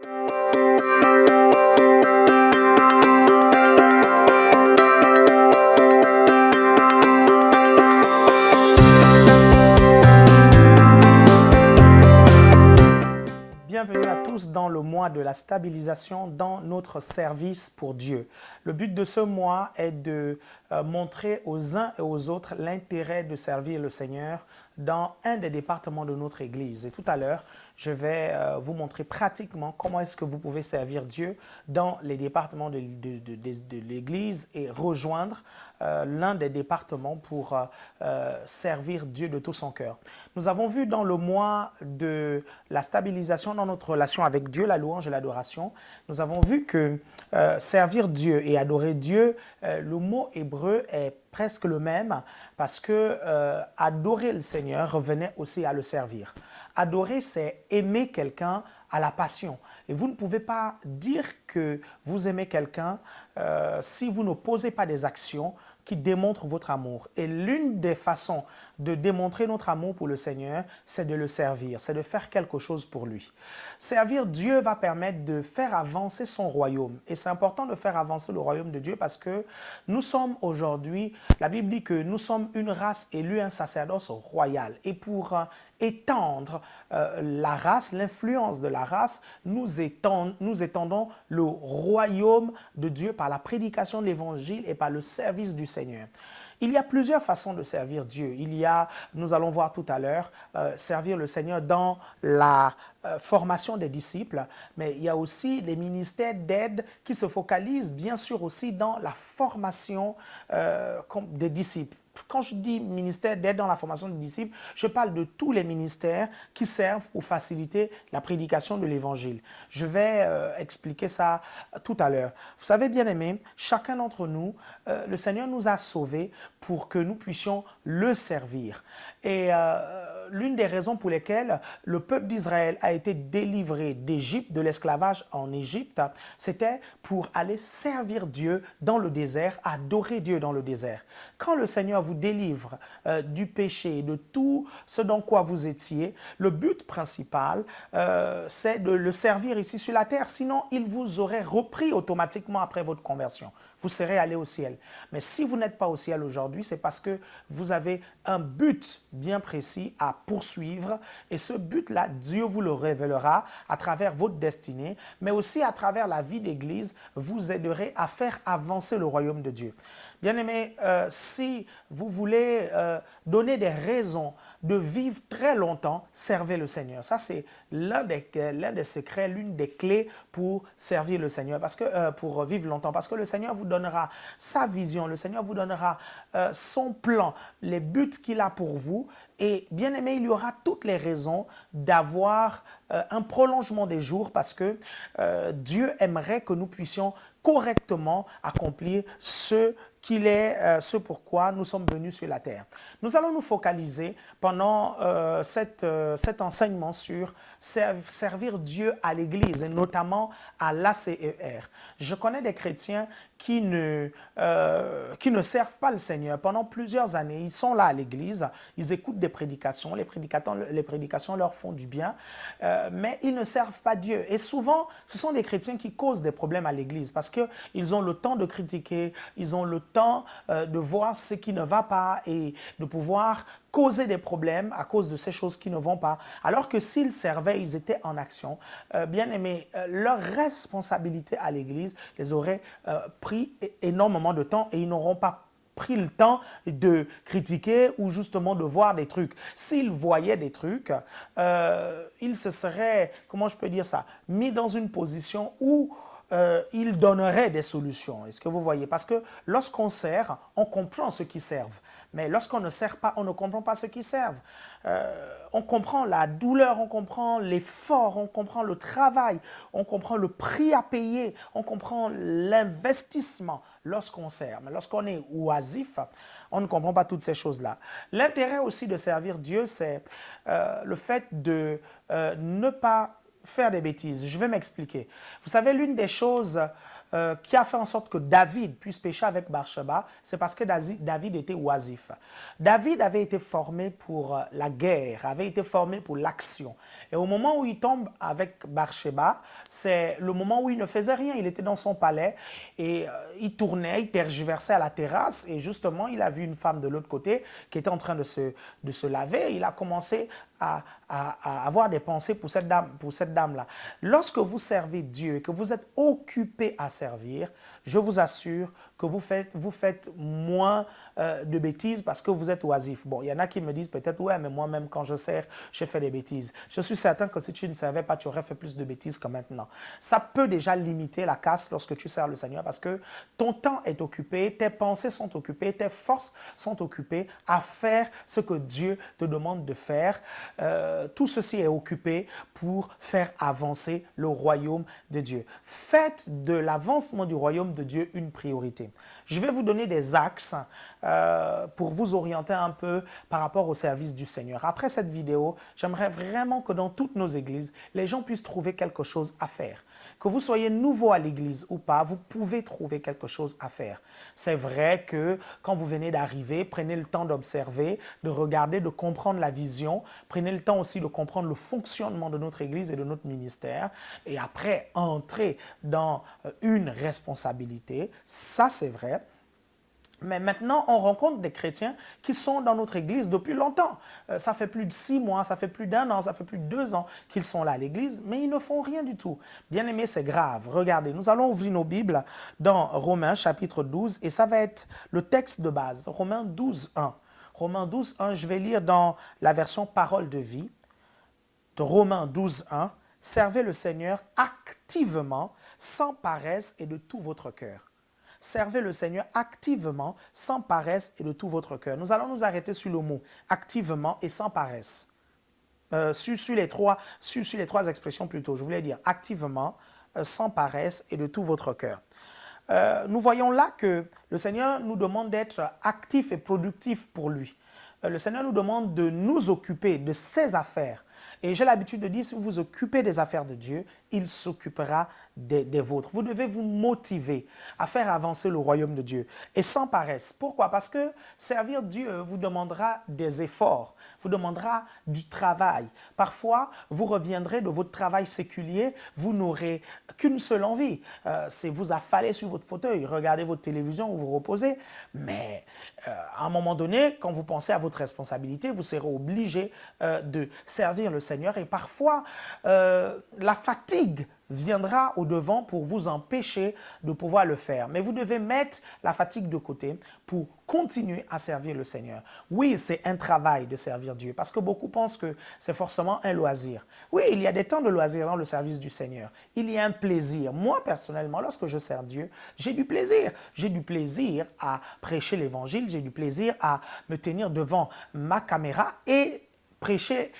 Bienvenue à tous dans le mois de la stabilisation dans notre service pour Dieu. Le but de ce mois est de montrer aux uns et aux autres l'intérêt de servir le Seigneur dans un des départements de notre Église. Et tout à l'heure, je vais vous montrer pratiquement comment est-ce que vous pouvez servir Dieu dans les départements de l'Église et rejoindre l'un des départements pour servir Dieu de tout son cœur. Nous avons vu dans le mois de la stabilisation dans notre relation avec Dieu, la louange et l'adoration, nous avons vu que servir Dieu et adorer Dieu, le mot hébreu est presque le même parce que adorer le Seigneur revenait aussi à le servir. Adorer, c'est aimer quelqu'un à la passion. Et vous ne pouvez pas dire que vous aimez quelqu'un si vous ne posez pas des actions qui démontrent votre amour. Et l'une des façons de démontrer notre amour pour le Seigneur, c'est de le servir, c'est de faire quelque chose pour lui. Servir Dieu va permettre de faire avancer son royaume. Et c'est important de faire avancer le royaume de Dieu parce que nous sommes aujourd'hui, la Bible dit que nous sommes une race élue, un sacerdoce royal. Et pour étendre la race, l'influence de la race, nous étendons le royaume de Dieu par la prédication de l'Évangile et par le service du Seigneur. Il y a plusieurs façons de servir Dieu. Il y a, nous allons voir tout à l'heure, servir le Seigneur dans la formation des disciples, mais il y a aussi des ministères d'aide qui se focalisent bien sûr aussi dans la formation des disciples. Quand je dis ministère d'aide dans la formation des disciples, je parle de tous les ministères qui servent pour faciliter la prédication de l'Évangile. Je vais expliquer ça tout à l'heure. Vous savez, bien-aimés, chacun d'entre nous, le Seigneur nous a sauvés pour que nous puissions le servir. Et l'une des raisons pour lesquelles le peuple d'Israël a été délivré d'Égypte, de l'esclavage en Égypte, c'était pour aller servir Dieu dans le désert, adorer Dieu dans le désert. Quand le Seigneur vous délivre du péché, de tout ce dans quoi vous étiez, le but principal, c'est de le servir ici sur la terre. Sinon, il vous aurait repris automatiquement après votre conversion. Vous serez allé au ciel. Mais si vous n'êtes pas au ciel aujourd'hui, c'est parce que vous avez un but bien précis à poursuivre. Et ce but-là, Dieu vous le révélera à travers votre destinée, mais aussi à travers la vie d'Église, vous aiderez à faire avancer le royaume de Dieu. Bien-aimés, si vous voulez donner des raisons de vivre très longtemps, servez le Seigneur. Ça, c'est l'un des secrets, l'une des clés pour servir le Seigneur, parce que, pour vivre longtemps. Parce que le Seigneur vous donnera sa vision, le Seigneur vous donnera son plan, les buts qu'il a pour vous. Et bien aimé, il y aura toutes les raisons d'avoir un prolongement des jours parce que Dieu aimerait que nous puissions correctement accomplir ce qu'il est, ce pourquoi nous sommes venus sur la terre. Nous allons nous focaliser pendant cet enseignement sur servir Dieu à l'Église et notamment à l'ACER. Je connais des chrétiens qui ne servent pas le Seigneur pendant plusieurs années. Ils sont là à l'église, ils écoutent des prédications, les prédications leur font du bien, mais ils ne servent pas Dieu. Et souvent, ce sont des chrétiens qui causent des problèmes à l'église parce qu'ils ont le temps de critiquer, ils ont le temps de voir ce qui ne va pas et de pouvoir causer des problèmes à cause de ces choses qui ne vont pas. Alors que s'ils servaient, ils étaient en action. Bien aimé, leur responsabilité à l'Église les aurait pris énormément de temps et ils n'auront pas pris le temps de critiquer ou justement de voir des trucs. S'ils voyaient des trucs, ils se seraient, comment je peux dire ça, mis dans une position où il donnerait des solutions. Est-ce que vous voyez? Parce que lorsqu'on sert, on comprend ceux qui servent. Mais lorsqu'on ne sert pas, on ne comprend pas ceux qui servent. On comprend la douleur, on comprend l'effort, on comprend le travail, on comprend le prix à payer, on comprend l'investissement lorsqu'on sert. Mais lorsqu'on est oisif, on ne comprend pas toutes ces choses-là. L'intérêt aussi de servir Dieu, c'est le fait de ne pas faire des bêtises. Je vais m'expliquer. Vous savez, l'une des choses qui a fait en sorte que David puisse pécher avec Bathsheba, c'est parce que David était oisif. David avait été formé pour la guerre, avait été formé pour l'action. Et au moment où il tombe avec Bathsheba, c'est le moment où il ne faisait rien. Il était dans son palais et il tournait, il tergiversait à la terrasse et justement, il a vu une femme de l'autre côté qui était en train de se laver. Il a commencé à avoir des pensées pour cette dame-là. Lorsque vous servez Dieu et que vous êtes occupé à servir, je vous assure que vous faites moins de bêtises parce que vous êtes oisif. Bon, il y en a qui me disent peut-être, ouais, mais moi-même, quand je sers, je fais des bêtises. Je suis certain que si tu ne servais pas, tu aurais fait plus de bêtises que maintenant. Ça peut déjà limiter la casse lorsque tu sers le Seigneur parce que ton temps est occupé, tes pensées sont occupées, tes forces sont occupées à faire ce que Dieu te demande de faire. Tout ceci est occupé pour faire avancer le royaume de Dieu. Faites de l'avancement du royaume de Dieu une priorité. Je vais vous donner des axes pour vous orienter un peu par rapport au service du Seigneur. Après cette vidéo, j'aimerais vraiment que dans toutes nos églises, les gens puissent trouver quelque chose à faire. Que vous soyez nouveau à l'église ou pas, vous pouvez trouver quelque chose à faire. C'est vrai que quand vous venez d'arriver, prenez le temps d'observer, de regarder, de comprendre la vision. Prenez le temps aussi de comprendre le fonctionnement de notre église et de notre ministère. Et après, entrer dans une responsabilité. Ça, c'est vrai. Mais maintenant, on rencontre des chrétiens qui sont dans notre église depuis longtemps. Ça fait plus de 6 mois, ça fait plus d'1 an, ça fait plus de 2 ans qu'ils sont là à l'église, mais ils ne font rien du tout. Bien aimé, c'est grave. Regardez, nous allons ouvrir nos Bibles dans Romains chapitre 12 et ça va être le texte de base, Romains 12, 1. Romains 12, 1, je vais lire dans la version Parole de vie, de Romains 12, 1. Servez le Seigneur activement, sans paresse et de tout votre cœur. Servez le Seigneur activement, sans paresse et de tout votre cœur. Nous allons nous arrêter sur le mot activement et sans paresse. Sur les trois expressions plutôt, je voulais dire activement, sans paresse et de tout votre cœur. Nous voyons là que le Seigneur nous demande d'être actifs et productifs pour lui. Le Seigneur nous demande de nous occuper de ses affaires. Et j'ai l'habitude de dire, si vous vous occupez des affaires de Dieu, il s'occupera des vôtres. Vous devez vous motiver à faire avancer le royaume de Dieu. Et sans paresse. Pourquoi? Parce que servir Dieu vous demandera des efforts, vous demandera du travail. Parfois, vous reviendrez de votre travail séculier, vous n'aurez qu'une seule envie, c'est vous affaler sur votre fauteuil, regarder votre télévision ou vous reposer. Mais à un moment donné, quand vous pensez à votre responsabilité, vous serez obligé de servir le Seigneur. Et parfois, la fatigue viendra au devant pour vous empêcher de pouvoir le faire. Mais vous devez mettre la fatigue de côté pour continuer à servir le Seigneur. Oui, c'est un travail de servir Dieu parce que beaucoup pensent que c'est forcément un loisir. Oui, il y a des temps de loisir dans le service du Seigneur. Il y a un plaisir. Moi, personnellement, lorsque je sers Dieu, j'ai du plaisir. J'ai du plaisir à prêcher l'Évangile, j'ai du plaisir à me tenir devant ma caméra et prêcher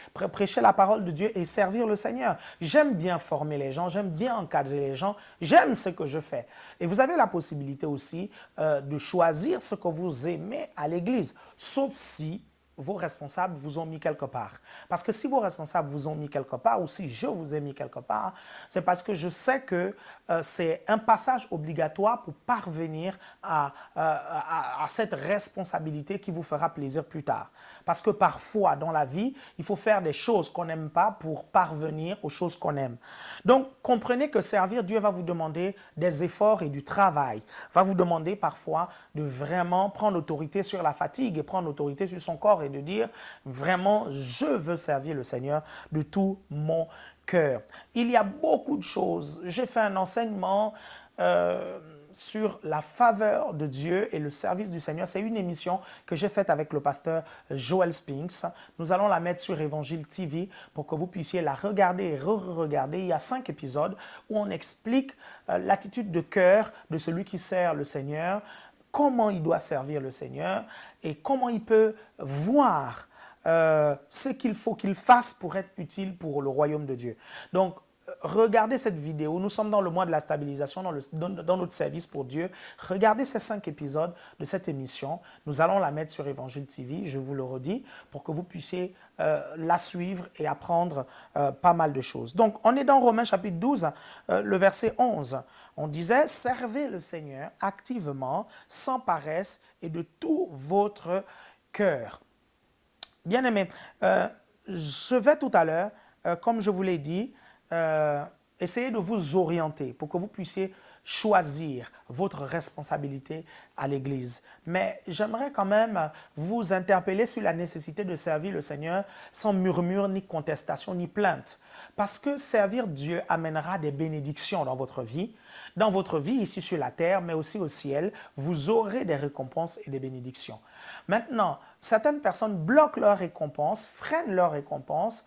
la parole de Dieu et servir le Seigneur. J'aime bien former les gens, j'aime bien encadrer les gens, j'aime ce que je fais. Et vous avez la possibilité aussi de choisir ce que vous aimez à l'église, sauf si vos responsables vous ont mis quelque part. Parce que si vos responsables vous ont mis quelque part, ou si je vous ai mis quelque part, c'est parce que je sais que c'est un passage obligatoire pour parvenir à cette responsabilité qui vous fera plaisir plus tard. Parce que parfois, dans la vie, il faut faire des choses qu'on n'aime pas pour parvenir aux choses qu'on aime. Donc, comprenez que servir Dieu va vous demander des efforts et du travail. Va vous demander parfois de vraiment prendre autorité sur la fatigue et prendre autorité sur son corps et de dire vraiment, je veux servir le Seigneur de tout mon cœur. Il y a beaucoup de choses. J'ai fait un enseignement sur la faveur de Dieu et le service du Seigneur. C'est une émission que j'ai faite avec le pasteur Joel Spinks. Nous allons la mettre sur Évangile TV pour que vous puissiez la regarder et re-regarder. Il y a 5 épisodes où on explique l'attitude de cœur de celui qui sert le Seigneur, comment il doit servir le Seigneur et comment il peut voir ce qu'il faut qu'il fasse pour être utile pour le royaume de Dieu. Donc, regardez cette vidéo. Nous sommes dans le mois de la stabilisation, dans notre service pour Dieu. Regardez ces 5 épisodes de cette émission. Nous allons la mettre sur Évangile TV, je vous le redis, pour que vous puissiez la suivre et apprendre pas mal de choses. Donc, on est dans Romains chapitre 12, le verset 11. On disait, servez le Seigneur activement, sans paresse et de tout votre cœur. Bien-aimés, je vais tout à l'heure, comme je vous l'ai dit, essayer de vous orienter pour que vous puissiez choisir votre responsabilité à l'Église. Mais j'aimerais quand même vous interpeller sur la nécessité de servir le Seigneur sans murmure, ni contestation, ni plainte. Parce que servir Dieu amènera des bénédictions dans votre vie ici sur la terre, mais aussi au ciel. Vous aurez des récompenses et des bénédictions. Maintenant, certaines personnes bloquent leurs récompenses, freinent leurs récompenses,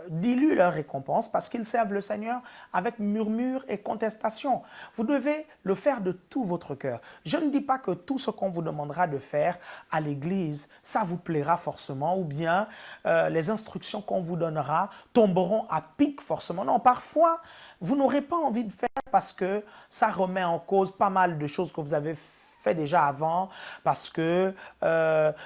diluent leurs récompenses parce qu'ils servent le Seigneur avec murmure et contestation. Vous devez le faire de tout votre cœur. Je ne dis pas que tout ce qu'on vous demandera de faire à l'église, ça vous plaira forcément, ou bien les instructions qu'on vous donnera tomberont à pic forcément. Non, parfois, vous n'aurez pas envie de faire parce que ça remet en cause pas mal de choses que vous avez fait déjà avant, parce que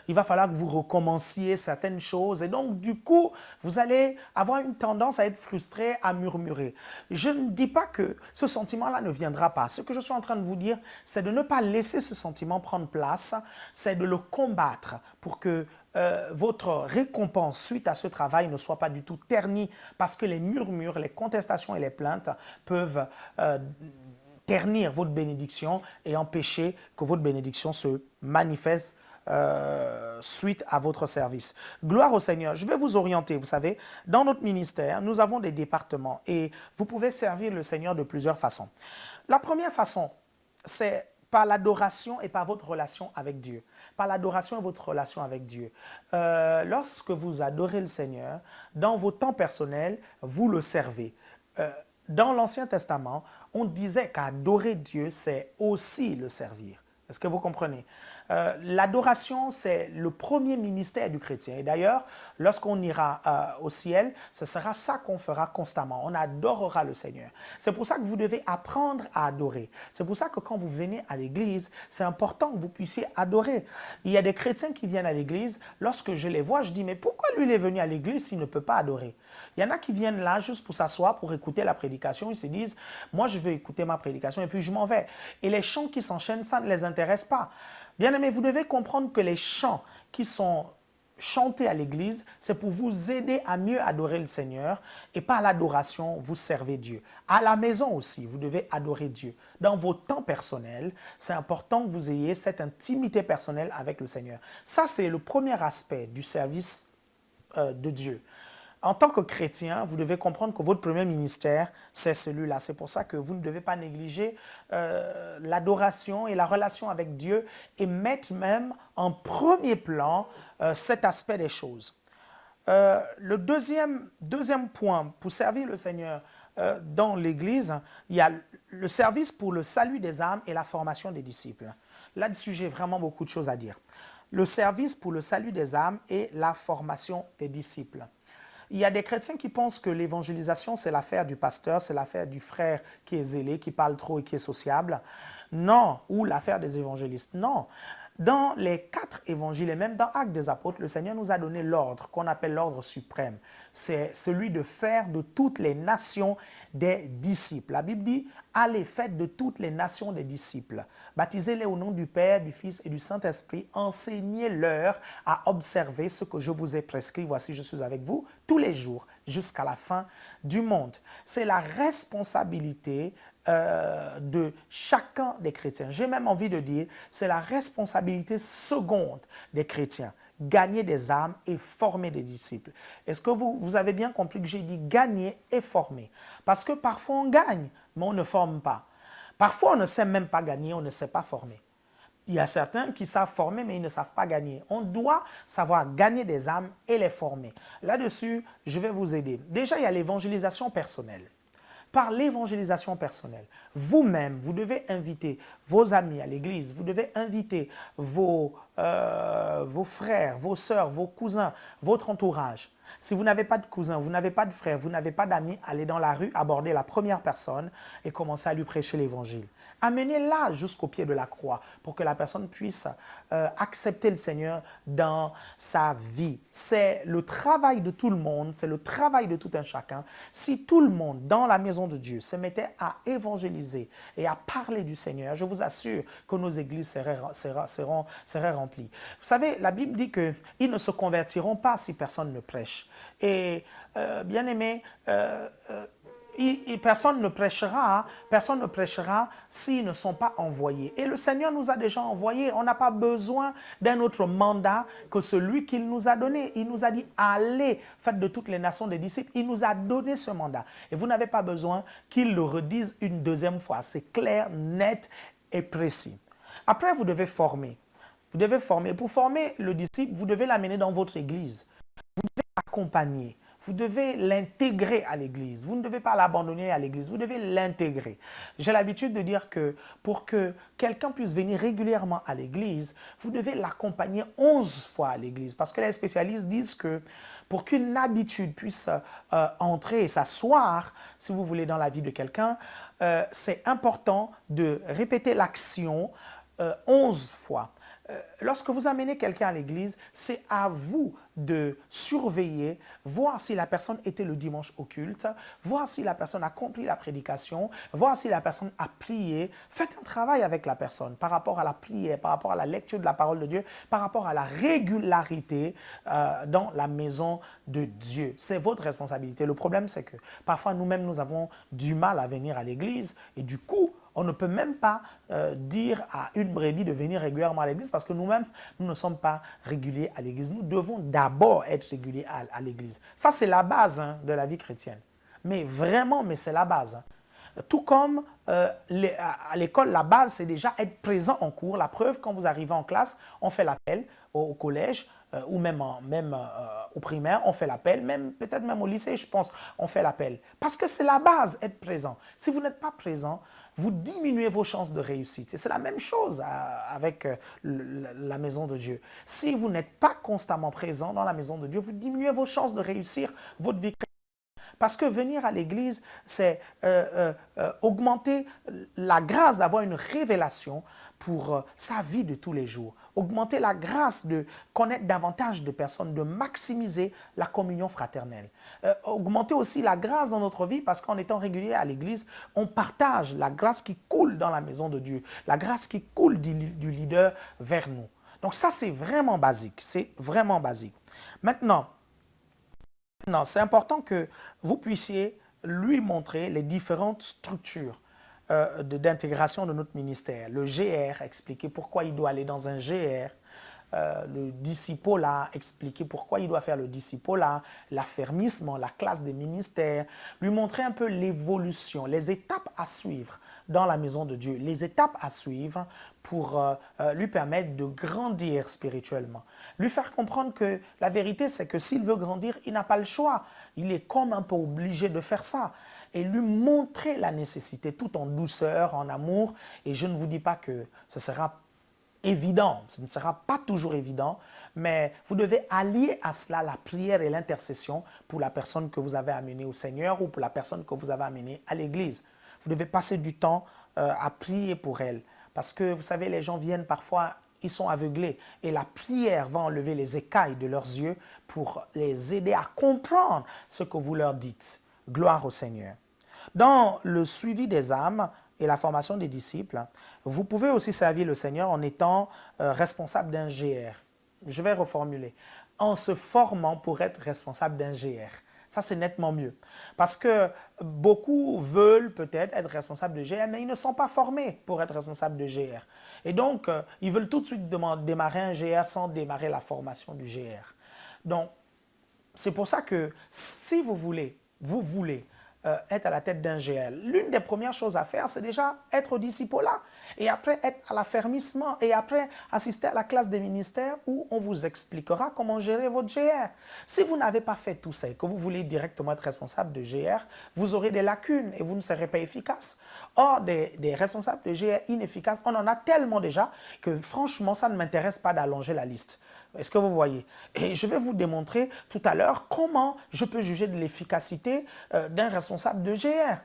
il va falloir que vous recommenciez certaines choses, et donc du coup, vous allez avoir une tendance à être frustré, à murmurer. Je ne dis pas que ce sentiment-là ne viendra pas. Ce que je suis en train de vous dire, c'est de ne pas laisser ce sentiment prendre place, c'est de le combattre pour que votre récompense suite à ce travail ne soit pas du tout ternie, parce que les murmures, les contestations et les plaintes peuvent ternir votre bénédiction et empêcher que votre bénédiction se manifeste suite à votre service. Gloire au Seigneur. Je vais vous orienter. Vous savez, dans notre ministère, nous avons des départements et vous pouvez servir le Seigneur de plusieurs façons. La première façon, c'est par l'adoration et par votre relation avec Dieu. Par l'adoration et votre relation avec Dieu. Lorsque vous adorez le Seigneur, dans vos temps personnels, vous le servez. Dans l'Ancien Testament, on disait qu'adorer Dieu, c'est aussi le servir. Est-ce que vous comprenez? L'adoration, c'est le premier ministère du chrétien. Et d'ailleurs, lorsqu'on ira au ciel, ce sera ça qu'on fera constamment. On adorera le Seigneur. C'est pour ça que vous devez apprendre à adorer. C'est pour ça que quand vous venez à l'église, c'est important que vous puissiez adorer. Il y a des chrétiens qui viennent à l'église. Lorsque je les vois, je dis, mais pourquoi lui, il est venu à l'église s'il ne peut pas adorer? Il y en a qui viennent là juste pour s'asseoir, pour écouter la prédication. Ils se disent, moi, je veux écouter ma prédication et puis je m'en vais. Et les chants qui s'enchaînent, ça ne les intéresse pas. Bien-aimés, vous devez comprendre que les chants qui sont chantés à l'église, c'est pour vous aider à mieux adorer le Seigneur, et par l'adoration, vous servez Dieu. À la maison aussi, vous devez adorer Dieu. Dans vos temps personnels, c'est important que vous ayez cette intimité personnelle avec le Seigneur. Ça, c'est le premier aspect du service de Dieu. En tant que chrétien, vous devez comprendre que votre premier ministère, c'est celui-là. C'est pour ça que vous ne devez pas négliger l'adoration et la relation avec Dieu et mettre même en premier plan cet aspect des choses. Le deuxième point pour servir le Seigneur dans l'Église, il y a le service pour le salut des âmes et la formation des disciples. Là-dessus, j'ai vraiment beaucoup de choses à dire. Le service pour le salut des âmes et la formation des disciples. Il y a des chrétiens qui pensent que l'évangélisation, c'est l'affaire du pasteur, c'est l'affaire du frère qui est zélé, qui parle trop et qui est sociable. Non, ou l'affaire des évangélistes. Non. Dans les 4 évangiles et même dans Actes des Apôtres, le Seigneur nous a donné l'ordre qu'on appelle l'ordre suprême. C'est celui de faire de toutes les nations des disciples. La Bible dit, allez, faites de toutes les nations des disciples. Baptisez-les au nom du Père, du Fils et du Saint-Esprit. Enseignez-leur à observer ce que je vous ai prescrit. Voici, je suis avec vous tous les jours jusqu'à la fin du monde. C'est la responsabilité de chacun des chrétiens. J'ai même envie de dire, c'est la responsabilité seconde des chrétiens. Gagner des âmes et former des disciples. Est-ce que vous avez bien compris que j'ai dit gagner et former? Parce que parfois on gagne, mais on ne forme pas. Parfois on ne sait même pas gagner, on ne sait pas former. Il y a certains qui savent former, mais ils ne savent pas gagner. On doit savoir gagner des âmes et les former. Là-dessus, je vais vous aider. Déjà, il y a l'évangélisation personnelle. Par l'évangélisation personnelle, vous-même, vous devez inviter vos amis à l'église, vous devez inviter vos frères, vos sœurs, vos cousins, votre entourage Si vous n'avez pas de cousin, vous n'avez pas de frère, vous n'avez pas d'amis, allez dans la rue, abordez la première personne et commencez à lui prêcher l'évangile. Amenez-la jusqu'au pied de la croix pour que la personne puisse accepter le Seigneur dans sa vie. C'est le travail de tout le monde, c'est le travail de tout un chacun. Si tout le monde dans la maison de Dieu se mettait à évangéliser et à parler du Seigneur, je vous assure que nos églises seraient remplies. Vous savez, la Bible dit qu'ils ne se convertiront pas si personne ne prêche. Et bien aimé, personne ne prêchera s'ils ne sont pas envoyés. Et le Seigneur nous a déjà envoyés. On n'a pas besoin d'un autre mandat que celui qu'il nous a donné. Il nous a dit, allez, faites de toutes les nations des disciples. Il nous a donné ce mandat. Et vous n'avez pas besoin qu'il le redise une deuxième fois. C'est clair, net et précis. Après, vous devez former. Vous devez former. Pour former le disciple, vous devez l'amener dans votre église. Vous devez l'accompagner. Vous devez l'intégrer à l'église. Vous ne devez pas l'abandonner à l'église. Vous devez l'intégrer. J'ai l'habitude de dire que pour que quelqu'un puisse venir régulièrement à l'église, vous devez l'accompagner 11 fois à l'église. Parce que les spécialistes disent que pour qu'une habitude puisse entrer et s'asseoir, si vous voulez, dans la vie de quelqu'un, c'est important de répéter l'action 11 fois. Lorsque vous amenez quelqu'un à l'église, c'est à vous de surveiller, voir si la personne était le dimanche au culte, voir si la personne a compris la prédication, voir si la personne a prié. Faites un travail avec la personne par rapport à la prière, par rapport à la lecture de la parole de Dieu, par rapport à la régularité dans la maison de Dieu. C'est votre responsabilité. Le problème, c'est que parfois nous-mêmes, nous avons du mal à venir à l'église et du coup, on ne peut même pas dire à une brebis de venir régulièrement à l'église parce que nous-mêmes, nous ne sommes pas réguliers à l'église. Nous devons d'abord être réguliers à l'église. Ça, c'est la base de la vie chrétienne. Mais vraiment, c'est la base. Tout comme à l'école, la base, c'est déjà être présent en cours. La preuve, quand vous arrivez en classe, on fait l'appel au collège ou même au primaire, on fait l'appel, peut-être même au lycée, je pense, on fait l'appel. Parce que c'est la base, être présent. Si vous n'êtes pas présent, vous diminuez vos chances de réussite. Et c'est la même chose avec la maison de Dieu. Si vous n'êtes pas constamment présent dans la maison de Dieu, vous diminuez vos chances de réussir votre vie chrétienne. Parce que venir à l'église, c'est augmenter la grâce d'avoir une révélation pour sa vie de tous les jours. Augmenter la grâce de connaître davantage de personnes, de maximiser la communion fraternelle. Augmenter aussi la grâce dans notre vie parce qu'en étant régulier à l'église, on partage la grâce qui coule dans la maison de Dieu, la grâce qui coule du leader vers nous. Donc ça, c'est vraiment basique. C'est vraiment basique. Maintenant, c'est important que vous puissiez lui montrer les différentes structures d'intégration de notre ministère. Le GR, expliquer pourquoi il doit aller dans un GR. Le discipolat, expliquer pourquoi il doit faire le discipolat, l'affermissement, la classe des ministères, lui montrer un peu l'évolution, les étapes à suivre dans la maison de Dieu, les étapes à suivre pour lui permettre de grandir spirituellement. Lui faire comprendre que la vérité, c'est que s'il veut grandir, il n'a pas le choix. Il est comme un peu obligé de faire ça. Et lui montrer la nécessité, tout en douceur, en amour. Et je ne vous dis pas que ce sera évident, ce ne sera pas toujours évident, mais vous devez allier à cela la prière et l'intercession pour la personne que vous avez amenée au Seigneur ou pour la personne que vous avez amenée à l'église. Vous devez passer du temps à prier pour elle. Parce que, vous savez, les gens viennent parfois, ils sont aveuglés. Et la prière va enlever les écailles de leurs yeux pour les aider à comprendre ce que vous leur dites. Gloire au Seigneur. Dans le suivi des âmes et la formation des disciples, vous pouvez aussi servir le Seigneur en étant responsable d'un GR. Je vais reformuler. En se formant pour être responsable d'un GR. Ça, c'est nettement mieux. Parce que beaucoup veulent peut-être être responsables de GR, mais ils ne sont pas formés pour être responsables de GR. Et donc, ils veulent tout de suite démarrer un GR sans démarrer la formation du GR. Donc, c'est pour ça que si vous voulez être à la tête d'un GL, l'une des premières choses à faire, c'est déjà être au discipolat et après être à l'affermissement et après assister à la classe des ministères où on vous expliquera comment gérer votre GR. Si vous n'avez pas fait tout ça et que vous voulez directement être responsable de GR, vous aurez des lacunes et vous ne serez pas efficace. Or, des responsables de GR inefficaces, on en a tellement déjà que franchement, ça ne m'intéresse pas d'allonger la liste. Est-ce que vous voyez? Et je vais vous démontrer tout à l'heure comment je peux juger de l'efficacité d'un responsable de GR.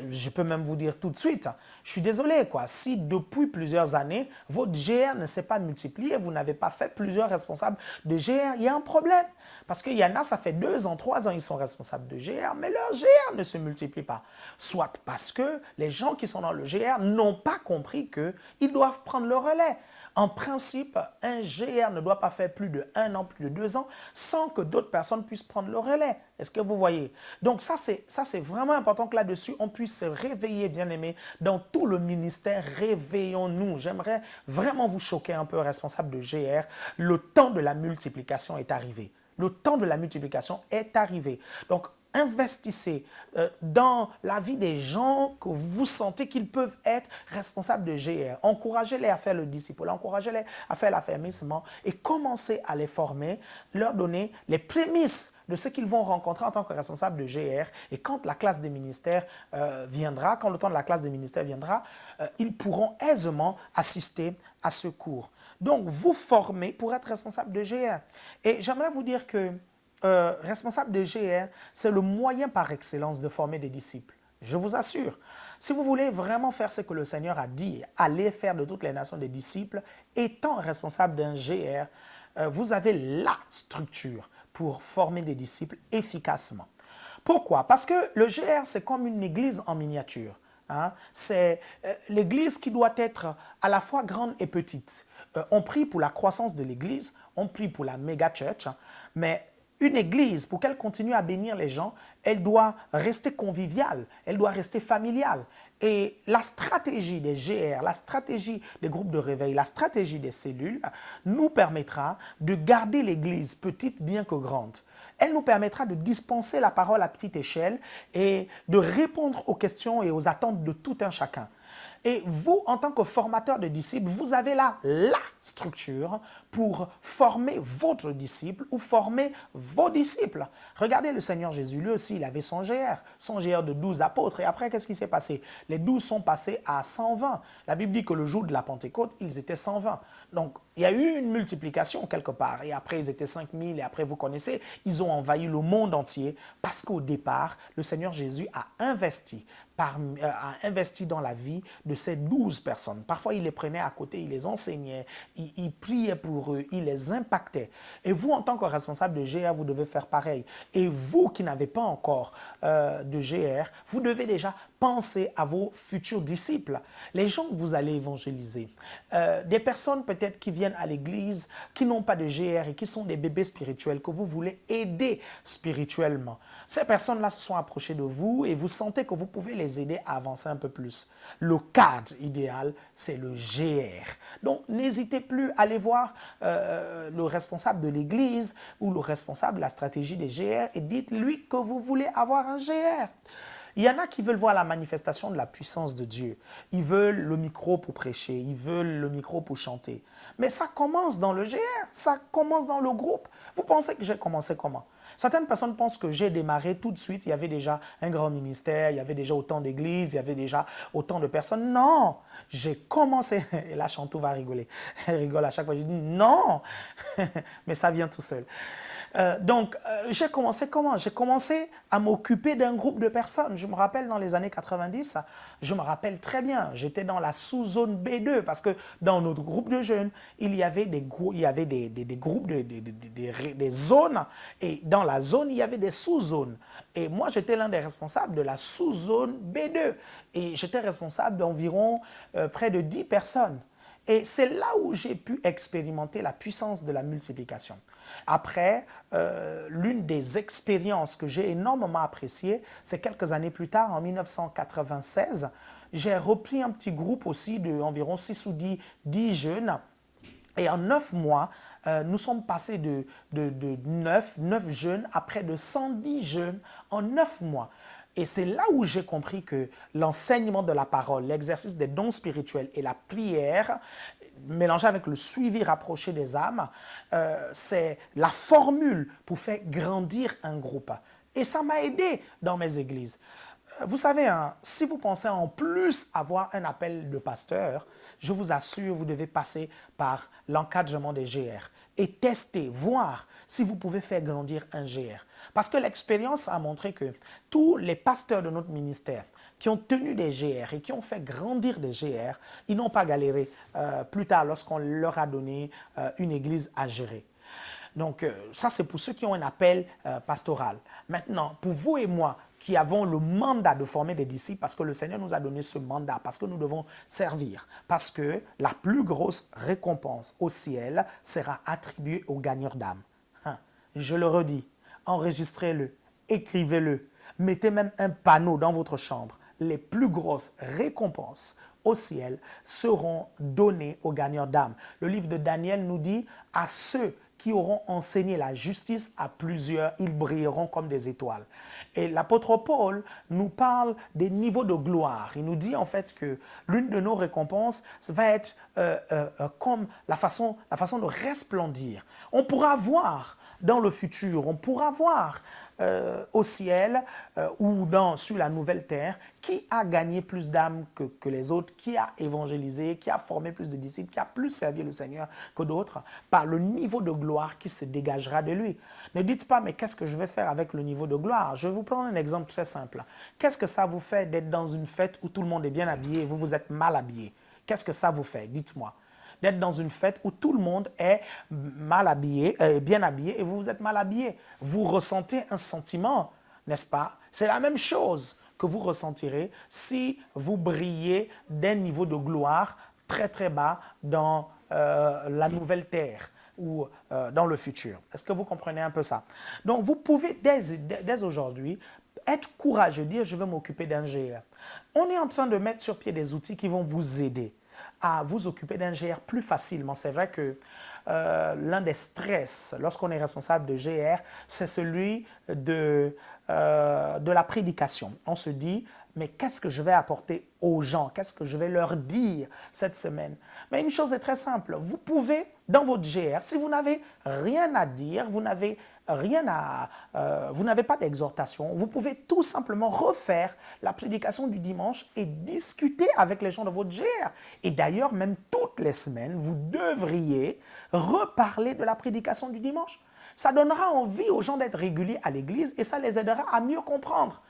Je peux même vous dire tout de suite, je suis désolé, quoi. Si depuis plusieurs années, votre GR ne s'est pas multiplié, vous n'avez pas fait plusieurs responsables de GR, il y a un problème. Parce qu'il y en a, ça fait 2 ans, 3 ans, ils sont responsables de GR, mais leur GR ne se multiplie pas. Soit parce que les gens qui sont dans le GR n'ont pas compris qu'ils doivent prendre le relais. En principe, un GR ne doit pas faire plus de 1 an, plus de 2 ans, sans que d'autres personnes puissent prendre le relais. Est-ce que vous voyez? Donc ça, c'est vraiment important que là-dessus, on puisse se réveiller, bien-aimés, dans tout le ministère. Réveillons-nous. J'aimerais vraiment vous choquer un peu, responsable de GR. Le temps de la multiplication est arrivé. Le temps de la multiplication est arrivé. Donc, investissez dans la vie des gens que vous sentez qu'ils peuvent être responsables de GR. Encouragez-les à faire le disciple, encouragez-les à faire l'affermissement et commencez à les former, leur donner les prémices de ce qu'ils vont rencontrer en tant que responsables de GR. Et quand la classe des ministères viendra, quand le temps de la classe des ministères viendra, ils pourront aisément assister à ce cours. Donc, vous formez pour être responsable de GR. Et j'aimerais vous dire que responsable de GR, c'est le moyen par excellence de former des disciples. Je vous assure, si vous voulez vraiment faire ce que le Seigneur a dit, aller faire de toutes les nations des disciples, étant responsable d'un GR, vous avez la structure pour former des disciples efficacement. Pourquoi? Parce que le GR, c'est comme une église en miniature. Hein? C'est l'église qui doit être à la fois grande et petite. On prie pour la croissance de l'église, on prie pour la méga church, mais une église, pour qu'elle continue à bénir les gens, elle doit rester conviviale, elle doit rester familiale. Et la stratégie des GR, la stratégie des groupes de réveil, la stratégie des cellules nous permettra de garder l'église petite bien que grande. Elle nous permettra de dispenser la parole à petite échelle et de répondre aux questions et aux attentes de tout un chacun. Et vous, en tant que formateur de disciples, vous avez là la structure pour former votre disciple ou former vos disciples. Regardez le Seigneur Jésus, lui aussi, il avait son GR de 12 apôtres. Et après, qu'est-ce qui s'est passé? Les 12 sont passés à 120. La Bible dit que le jour de la Pentecôte, ils étaient 120. Donc, il y a eu une multiplication quelque part. Et après, ils étaient 5000. Et après, vous connaissez, ils ont envahi le monde entier parce qu'au départ, le Seigneur Jésus a investi dans la vie de ces 12 personnes. Parfois, il les prenait à côté, il les enseignait, il priait pour eux, il les impactait. Et vous, en tant que responsable de GR, vous devez faire pareil. Et vous qui n'avez pas encore de GR, vous devez déjà penser à vos futurs disciples, les gens que vous allez évangéliser. Des personnes peut-être qui viennent à l'église, qui n'ont pas de GR et qui sont des bébés spirituels, que vous voulez aider spirituellement. Ces personnes-là se sont approchées de vous et vous sentez que vous pouvez les aider à avancer un peu plus. Le cadre idéal, c'est le GR. Donc, n'hésitez plus à aller voir le responsable de l'église ou le responsable de la stratégie des GR et dites-lui que vous voulez avoir un GR. Il y en a qui veulent voir la manifestation de la puissance de Dieu. Ils veulent le micro pour prêcher, ils veulent le micro pour chanter. Mais ça commence dans le GR, ça commence dans le groupe. Vous pensez que j'ai commencé comment? Certaines personnes pensent que j'ai démarré tout de suite, il y avait déjà un grand ministère, il y avait déjà autant d'églises, il y avait déjà autant de personnes. Non, j'ai commencé, et là Chantou va rigoler, elle rigole à chaque fois, je dis non, mais ça vient tout seul. J'ai commencé comment? J'ai commencé à m'occuper d'un groupe de personnes. Je me rappelle dans les années 90, je me rappelle très bien, j'étais dans la sous-zone B2 parce que dans notre groupe de jeunes, il y avait des groupes, des zones et dans la zone, il y avait des sous-zones. Et moi, j'étais l'un des responsables de la sous-zone B2 et j'étais responsable d'environ près de 10 personnes. Et c'est là où j'ai pu expérimenter la puissance de la multiplication. Après, l'une des expériences que j'ai énormément appréciées, c'est quelques années plus tard, en 1996, j'ai repris un petit groupe aussi d'environ 6 ou 10 jeunes. Et en 9 mois, nous sommes passés de 9 jeunes à près de 110 jeunes en 9 mois. Et c'est là où j'ai compris que l'enseignement de la parole, l'exercice des dons spirituels et la prière, mélangé avec le suivi rapproché des âmes, c'est la formule pour faire grandir un groupe. Et ça m'a aidé dans mes églises. Vous savez, hein, si vous pensez en plus avoir un appel de pasteur, je vous assure, vous devez passer par l'encadrement des GR. et tester, voir si vous pouvez faire grandir un GR. Parce que l'expérience a montré que tous les pasteurs de notre ministère qui ont tenu des GR et qui ont fait grandir des GR, ils n'ont pas galéré plus tard lorsqu'on leur a donné une église à gérer. Donc, ça, c'est pour ceux qui ont un appel pastoral. Maintenant, pour vous et moi, qui avons le mandat de former des disciples, parce que le Seigneur nous a donné ce mandat, parce que nous devons servir, parce que la plus grosse récompense au ciel sera attribuée aux gagneurs d'âme. Je le redis, enregistrez-le, écrivez-le, mettez même un panneau dans votre chambre. Les plus grosses récompenses au ciel seront données aux gagneurs d'âme. Le livre de Daniel nous dit « À ceux qui auront enseigné la justice à plusieurs, ils brilleront comme des étoiles. » Et l'apôtre Paul nous parle des niveaux de gloire. Il nous dit en fait que l'une de nos récompenses va être comme la façon de resplendir. On pourra voir dans le futur, on pourra voir au ciel ou sur la nouvelle terre qui a gagné plus d'âmes que les autres, qui a évangélisé, qui a formé plus de disciples, qui a plus servi le Seigneur que d'autres, par le niveau de gloire qui se dégagera de lui. Ne dites pas, mais qu'est-ce que je vais faire avec le niveau de gloire? Je vais vous prendre un exemple très simple. Qu'est-ce que ça vous fait d'être dans une fête où tout le monde est bien habillé et vous, vous êtes mal habillé? Qu'est-ce que ça vous fait? Dites-moi. D'être dans une fête où tout le monde est mal habillé, bien habillé et vous, vous êtes mal habillé. Vous ressentez un sentiment, n'est-ce pas? C'est la même chose que vous ressentirez si vous brillez d'un niveau de gloire très très bas dans la nouvelle terre ou dans le futur. Est-ce que vous comprenez un peu ça? Donc vous pouvez dès aujourd'hui être courageux, dire je vais m'occuper d'un GR. On est en train de mettre sur pied des outils qui vont vous aider à vous occuper d'un GR plus facilement. C'est vrai que l'un des stress lorsqu'on est responsable de GR, c'est celui de la prédication. On se dit, mais qu'est-ce que je vais apporter aux gens? Qu'est-ce que je vais leur dire cette semaine? Mais une chose est très simple. Vous pouvez, dans votre GR, si vous n'avez rien à dire, vous n'avez pas d'exhortation, vous pouvez tout simplement refaire la prédication du dimanche et discuter avec les gens de votre GR. Et d'ailleurs, même toutes les semaines, vous devriez reparler de la prédication du dimanche. Ça donnera envie aux gens d'être réguliers à l'église et ça les aidera à mieux comprendre.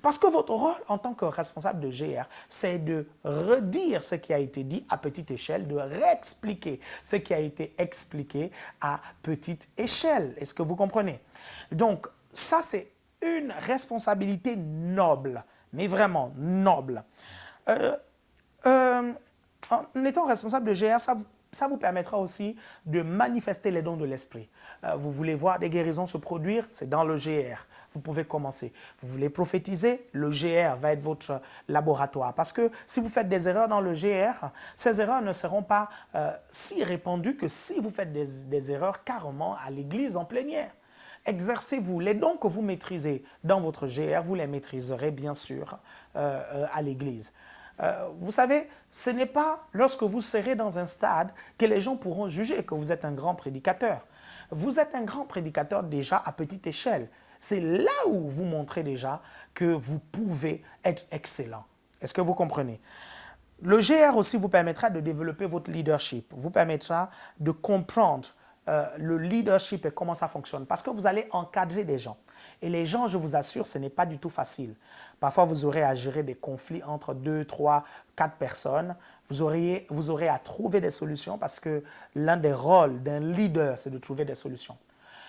Parce que votre rôle en tant que responsable de GR, c'est de redire ce qui a été dit à petite échelle, de réexpliquer ce qui a été expliqué à petite échelle. Est-ce que vous comprenez? Donc, ça, c'est une responsabilité noble, mais vraiment noble. En étant responsable de GR, ça vous permettra aussi de manifester les dons de l'esprit. Vous voulez voir des guérisons se produire, c'est dans le GR. Vous pouvez commencer. Vous voulez prophétiser, le GR va être votre laboratoire. Parce que si vous faites des erreurs dans le GR, ces erreurs ne seront pas si répandues que si vous faites des erreurs carrément à l'église en plénière. Exercez-vous. Les dons que vous maîtrisez dans votre GR, vous les maîtriserez bien sûr à l'église. Vous savez, ce n'est pas lorsque vous serez dans un stade que les gens pourront juger que vous êtes un grand prédicateur. Vous êtes un grand prédicateur déjà à petite échelle. C'est là où vous montrez déjà que vous pouvez être excellent. Est-ce que vous comprenez? Le GR aussi vous permettra de développer votre leadership, vous permettra de comprendre le leadership et comment ça fonctionne. Parce que vous allez encadrer des gens. Et les gens, je vous assure, ce n'est pas du tout facile. Parfois, vous aurez à gérer des conflits entre 2, 3, 4 personnes. Vous aurez à trouver des solutions parce que l'un des rôles d'un leader, c'est de trouver des solutions.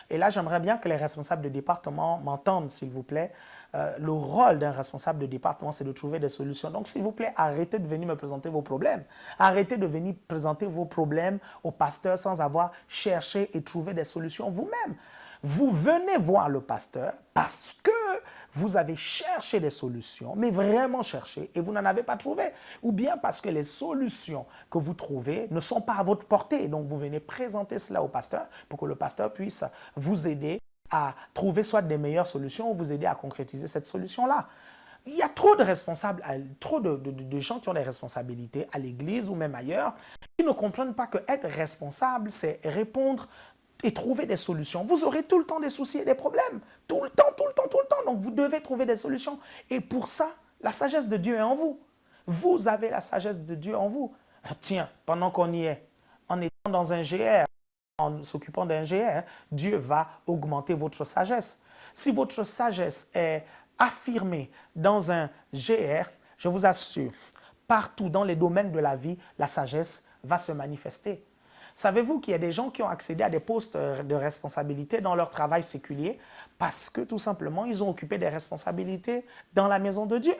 Et là, j'aimerais bien que les responsables de département m'entendent, s'il vous plaît. Le rôle d'un responsable de département, c'est de trouver des solutions. Donc, s'il vous plaît, arrêtez de venir me présenter vos problèmes. Arrêtez de venir présenter vos problèmes au pasteur sans avoir cherché et trouvé des solutions vous-même. Vous venez voir le pasteur parce que vous avez cherché des solutions, mais vraiment cherché, et vous n'en avez pas trouvé. Ou bien parce que les solutions que vous trouvez ne sont pas à votre portée. Donc, vous venez présenter cela au pasteur pour que le pasteur puisse vous aider à trouver soit des meilleures solutions ou vous aider à concrétiser cette solution-là. Il y a trop de responsables, trop de gens qui ont des responsabilités à l'église ou même ailleurs, qui ne comprennent pas que être responsable, c'est répondre et trouver des solutions. Vous aurez tout le temps des soucis et des problèmes. Tout le temps, tout le temps, tout le temps. Donc, vous devez trouver des solutions. Et pour ça, la sagesse de Dieu est en vous. Vous avez la sagesse de Dieu en vous. Tiens, pendant qu'on y est, en étant dans un GR, en s'occupant d'un GR, Dieu va augmenter votre sagesse. Si votre sagesse est affirmée dans un GR, je vous assure, partout dans les domaines de la vie, la sagesse va se manifester. Savez-vous qu'il y a des gens qui ont accédé à des postes de responsabilité dans leur travail séculier parce que tout simplement, ils ont occupé des responsabilités dans la maison de Dieu?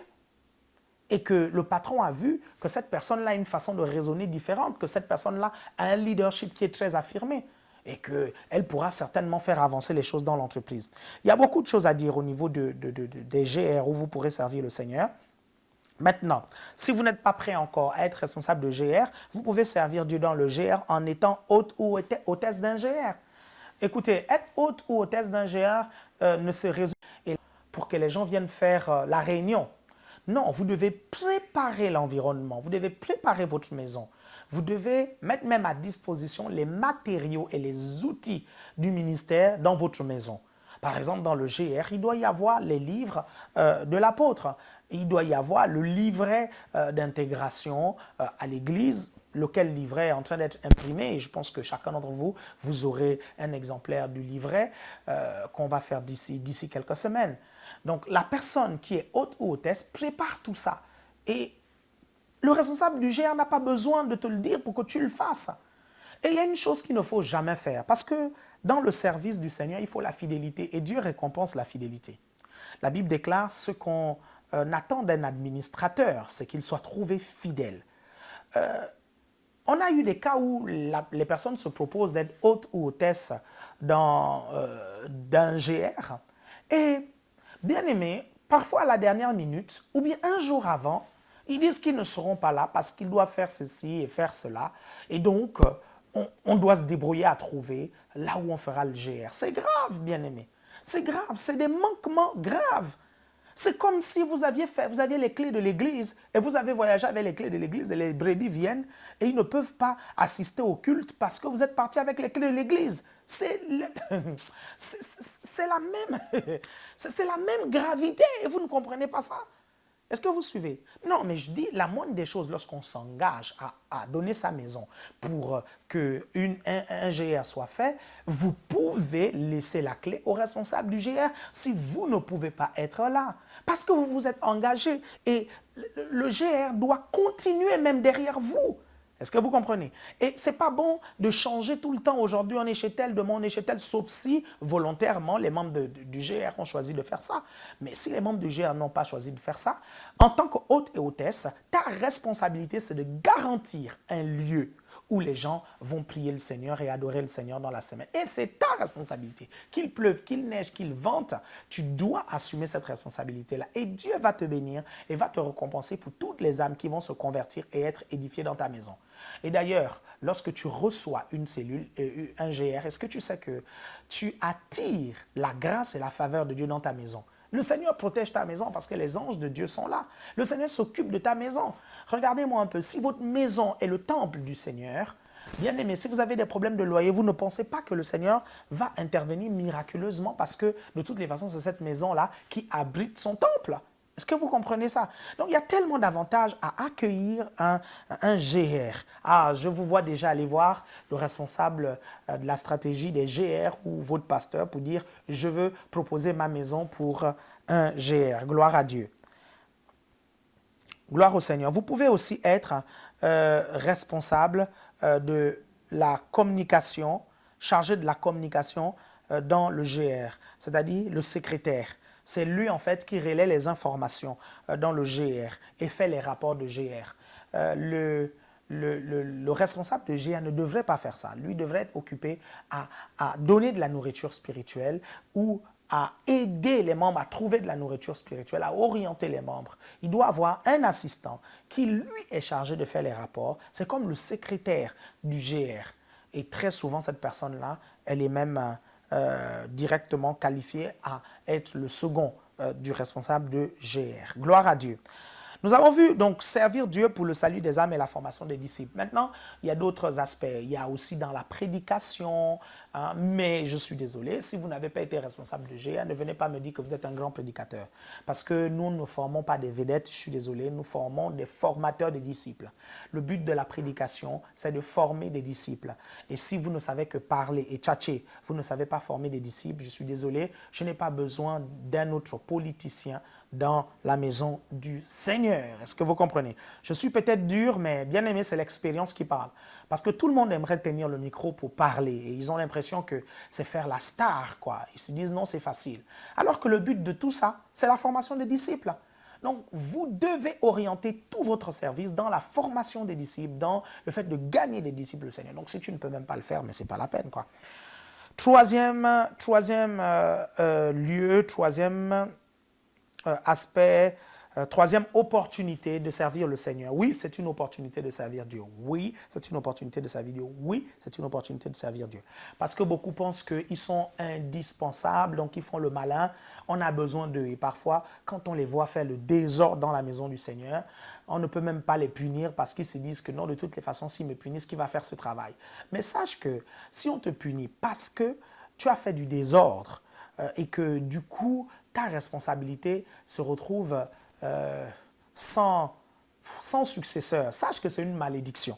Et que le patron a vu que cette personne-là a une façon de raisonner différente, que cette personne-là a un leadership qui est très affirmé et qu'elle pourra certainement faire avancer les choses dans l'entreprise. Il y a beaucoup de choses à dire au niveau des GR où vous pourrez servir le Seigneur. Maintenant, si vous n'êtes pas prêt encore à être responsable de GR, vous pouvez servir Dieu dans le GR en étant hôte ou hôtesse d'un GR. Écoutez, être hôte ou hôtesse d'un GR ne se résume pas pour que les gens viennent faire la réunion. Non, vous devez préparer l'environnement, vous devez préparer votre maison. Vous devez mettre même à disposition les matériaux et les outils du ministère dans votre maison. Par exemple, dans le GR, il doit y avoir les livres de l'apôtre. Il doit y avoir le livret d'intégration à l'église, lequel livret est en train d'être imprimé. Et je pense que chacun d'entre vous, vous aurez un exemplaire du livret qu'on va faire d'ici quelques semaines. Donc, la personne qui est hôte ou hôtesse prépare tout ça. Et le responsable du GR n'a pas besoin de te le dire pour que tu le fasses. Et il y a une chose qu'il ne faut jamais faire, parce que dans le service du Seigneur, il faut la fidélité, et Dieu récompense la fidélité. La Bible déclare ce qu'on attend d'un administrateur, c'est qu'il soit trouvé fidèle. On a eu des cas où les personnes se proposent d'être hôtes ou hôtesses d'un GR, et bien aimé, parfois à la dernière minute, ou bien un jour avant, ils disent qu'ils ne seront pas là parce qu'ils doivent faire ceci et faire cela. Et donc, on doit se débrouiller à trouver là où on fera le GR. C'est grave, bien aimé. C'est grave, c'est des manquements graves. C'est comme si vous aviez les clés de l'église et vous avez voyagé avec les clés de l'église et les brebis viennent et ils ne peuvent pas assister au culte parce que vous êtes parti avec les clés de l'église. C'est la même gravité et vous ne comprenez pas ça. Est-ce que vous suivez? Non, mais je dis la moindre des choses lorsqu'on s'engage à donner sa maison pour qu'un GR soit fait, vous pouvez laisser la clé au responsable du GR si vous ne pouvez pas être là. Parce que vous vous êtes engagé et le GR doit continuer même derrière vous. Est-ce que vous comprenez? Et ce n'est pas bon de changer tout le temps. Aujourd'hui, on est chez tel, demain, on est chez tel, sauf si volontairement les membres du GR ont choisi de faire ça. Mais si les membres du GR n'ont pas choisi de faire ça, en tant qu'hôte et hôtesse, ta responsabilité, c'est de garantir un lieu où les gens vont prier le Seigneur et adorer le Seigneur dans la semaine. Et c'est ta responsabilité. Qu'il pleuve, qu'il neige, qu'il vente, tu dois assumer cette responsabilité-là. Et Dieu va te bénir et va te récompenser pour toutes les âmes qui vont se convertir et être édifiées dans ta maison. Et d'ailleurs, lorsque tu reçois une cellule, un GR, est-ce que tu sais que tu attires la grâce et la faveur de Dieu dans ta maison? Le Seigneur protège ta maison parce que les anges de Dieu sont là. Le Seigneur s'occupe de ta maison. Regardez-moi un peu, si votre maison est le temple du Seigneur, bien aimé, si vous avez des problèmes de loyer, vous ne pensez pas que le Seigneur va intervenir miraculeusement parce que de toutes les façons, c'est cette maison-là qui abrite son temple. Est-ce que vous comprenez ça? Donc, il y a tellement d'avantages à accueillir un GR. Ah, je vous vois déjà aller voir le responsable de la stratégie des GR ou votre pasteur pour dire « Je veux proposer ma maison pour un GR. » Gloire à Dieu. Gloire au Seigneur. Vous pouvez aussi être responsable de la communication, chargé de la communication dans le GR, c'est-à-dire le secrétaire. C'est lui, en fait, qui relaie les informations dans le GR et fait les rapports de GR. Le responsable de GR ne devrait pas faire ça. Lui devrait être occupé à donner de la nourriture spirituelle ou à aider les membres à trouver de la nourriture spirituelle, à orienter les membres. Il doit avoir un assistant qui, lui, est chargé de faire les rapports. C'est comme le secrétaire du GR. Et très souvent, cette personne-là, elle est même directement qualifiée à être le second du responsable de GR. Gloire à Dieu. Nous avons vu donc servir Dieu pour le salut des âmes et la formation des disciples. Maintenant, il y a d'autres aspects. Il y a aussi dans la prédication, hein, mais je suis désolé, si vous n'avez pas été responsable de GA, ne venez pas me dire que vous êtes un grand prédicateur. Parce que nous ne formons pas des vedettes, je suis désolé, nous formons des formateurs de disciples. Le but de la prédication, c'est de former des disciples. Et si vous ne savez que parler et tchatcher, vous ne savez pas former des disciples, je suis désolé, je n'ai pas besoin d'un autre politicien dans la maison du Seigneur. Est-ce que vous comprenez? Je suis peut-être dur, mais bien aimé, c'est l'expérience qui parle. Parce que tout le monde aimerait tenir le micro pour parler. Et ils ont l'impression que c'est faire la star, quoi. Ils se disent non, c'est facile. Alors que le but de tout ça, c'est la formation des disciples. Donc, vous devez orienter tout votre service dans la formation des disciples, dans le fait de gagner des disciples du Seigneur. Donc, si tu ne peux même pas le faire, mais ce n'est pas la peine, quoi. Troisième lieu, troisième aspect, troisième opportunité de servir le Seigneur. Oui, c'est une opportunité de servir Dieu. Oui, c'est une opportunité de servir Dieu. Oui, c'est une opportunité de servir Dieu. Parce que beaucoup pensent qu'ils sont indispensables, donc ils font le malin. On a besoin d'eux. Et parfois, quand on les voit faire le désordre dans la maison du Seigneur, on ne peut même pas les punir parce qu'ils se disent que non, de toutes les façons, s'ils me punissent, qui va faire ce travail? Mais sache que si on te punit parce que tu as fait du désordre et que du coup, ta responsabilité se retrouve sans successeur, sache que c'est une malédiction.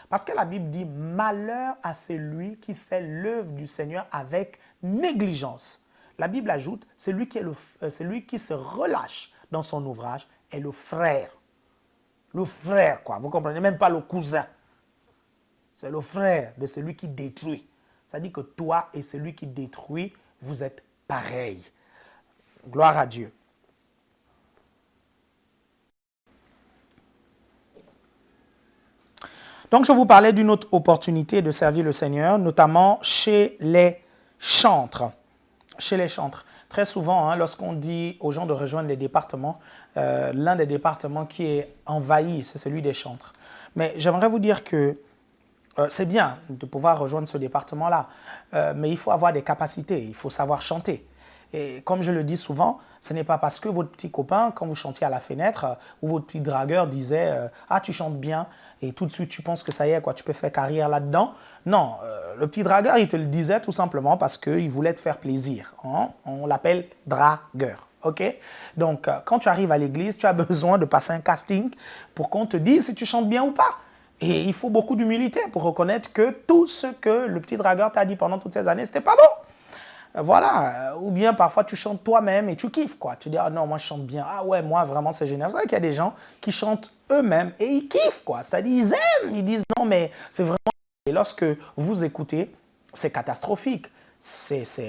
Parce que la Bible dit « Malheur à celui qui fait l'œuvre du Seigneur avec négligence ». La Bible ajoute « Celui qui se relâche dans son ouvrage est le frère ». Le frère, quoi. Vous comprenez? Même pas le cousin. C'est le frère de celui qui détruit. Ça dit que toi et celui qui détruit, vous êtes pareils. Gloire à Dieu. Donc, je vous parlais d'une autre opportunité de servir le Seigneur, notamment chez les chantres. Chez les chantres. Très souvent, hein, lorsqu'on dit aux gens de rejoindre les départements, l'un des départements qui est envahi, c'est celui des chantres. Mais j'aimerais vous dire que c'est bien de pouvoir rejoindre ce département-là, mais il faut avoir des capacités, il faut savoir chanter. Et comme je le dis souvent, ce n'est pas parce que votre petit copain, quand vous chantiez à la fenêtre, ou votre petit dragueur disait « Ah, tu chantes bien » et tout de suite tu penses que ça y est, quoi, tu peux faire carrière là-dedans. Non, le petit dragueur, il te le disait tout simplement parce qu'il voulait te faire plaisir. Hein? On l'appelle dragueur. Okay? Donc, quand tu arrives à l'église, tu as besoin de passer un casting pour qu'on te dise si tu chantes bien ou pas. Et il faut beaucoup d'humilité pour reconnaître que tout ce que le petit dragueur t'a dit pendant toutes ces années, c'était pas bon. Voilà, ou bien parfois tu chantes toi-même et tu kiffes, quoi. Tu dis, ah non, moi je chante bien, ah ouais, moi vraiment c'est génial. Vous savez qu'il y a des gens qui chantent eux-mêmes et ils kiffent, quoi. C'est-à-dire, ils aiment, ils disent, non, mais c'est vraiment... Et lorsque vous écoutez, c'est catastrophique.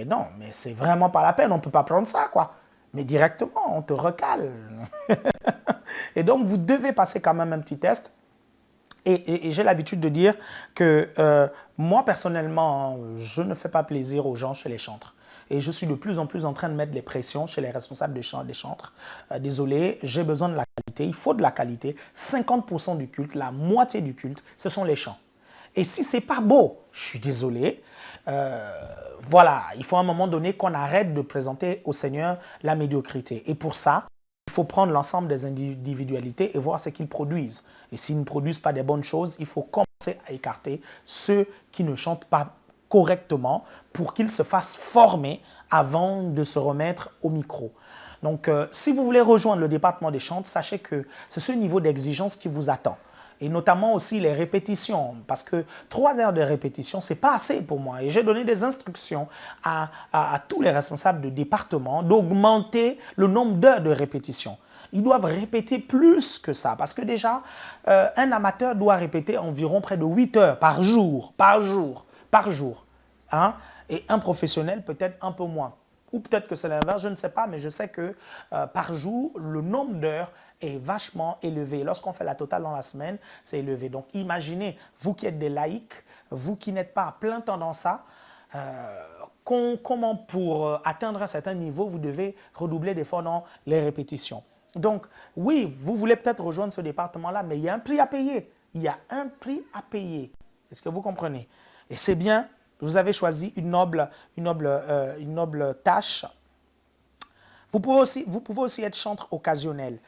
Non, mais c'est vraiment pas la peine, on ne peut pas prendre ça, quoi. Mais directement, on te recale. Et donc, vous devez passer quand même un petit test. Et j'ai l'habitude de dire que moi, personnellement, je ne fais pas plaisir aux gens chez les chantres. Et je suis de plus en plus en train de mettre des pressions chez les responsables des chantres. Désolé, j'ai besoin de la qualité, il faut de la qualité. 50% du culte, la moitié du culte, ce sont les chants. Et si ce n'est pas beau, je suis désolé, voilà, il faut à un moment donné qu'on arrête de présenter au Seigneur la médiocrité. Et pour ça, il faut prendre l'ensemble des individualités et voir ce qu'ils produisent. Et s'ils ne produisent pas des bonnes choses, il faut commencer à écarter ceux qui ne chantent pas correctement pour qu'ils se fassent former avant de se remettre au micro. Donc, si vous voulez rejoindre le département des chants, sachez que c'est ce niveau d'exigence qui vous attend. Et notamment aussi les répétitions, parce que 3 heures de répétition, ce n'est pas assez pour moi. Et j'ai donné des instructions à tous les responsables de département d'augmenter le nombre d'heures de répétition. Ils doivent répéter plus que ça, parce que déjà, un amateur doit répéter environ près de 8 heures par jour. Hein? Et un professionnel peut-être un peu moins. Ou peut-être que c'est l'inverse, je ne sais pas, mais je sais que par jour, le nombre d'heures est vachement élevé. Lorsqu'on fait la totale dans la semaine, c'est élevé. Donc imaginez, vous qui êtes des laïcs, vous qui n'êtes pas à plein temps dans ça, comment pour atteindre un certain niveau, vous devez redoubler d'efforts dans les répétitions. Donc oui, vous voulez peut-être rejoindre ce département-là, mais il y a un prix à payer. Il y a un prix à payer. Est-ce que vous comprenez? Et c'est bien, vous avez choisi une noble tâche. Vous pouvez aussi être chantre occasionnel,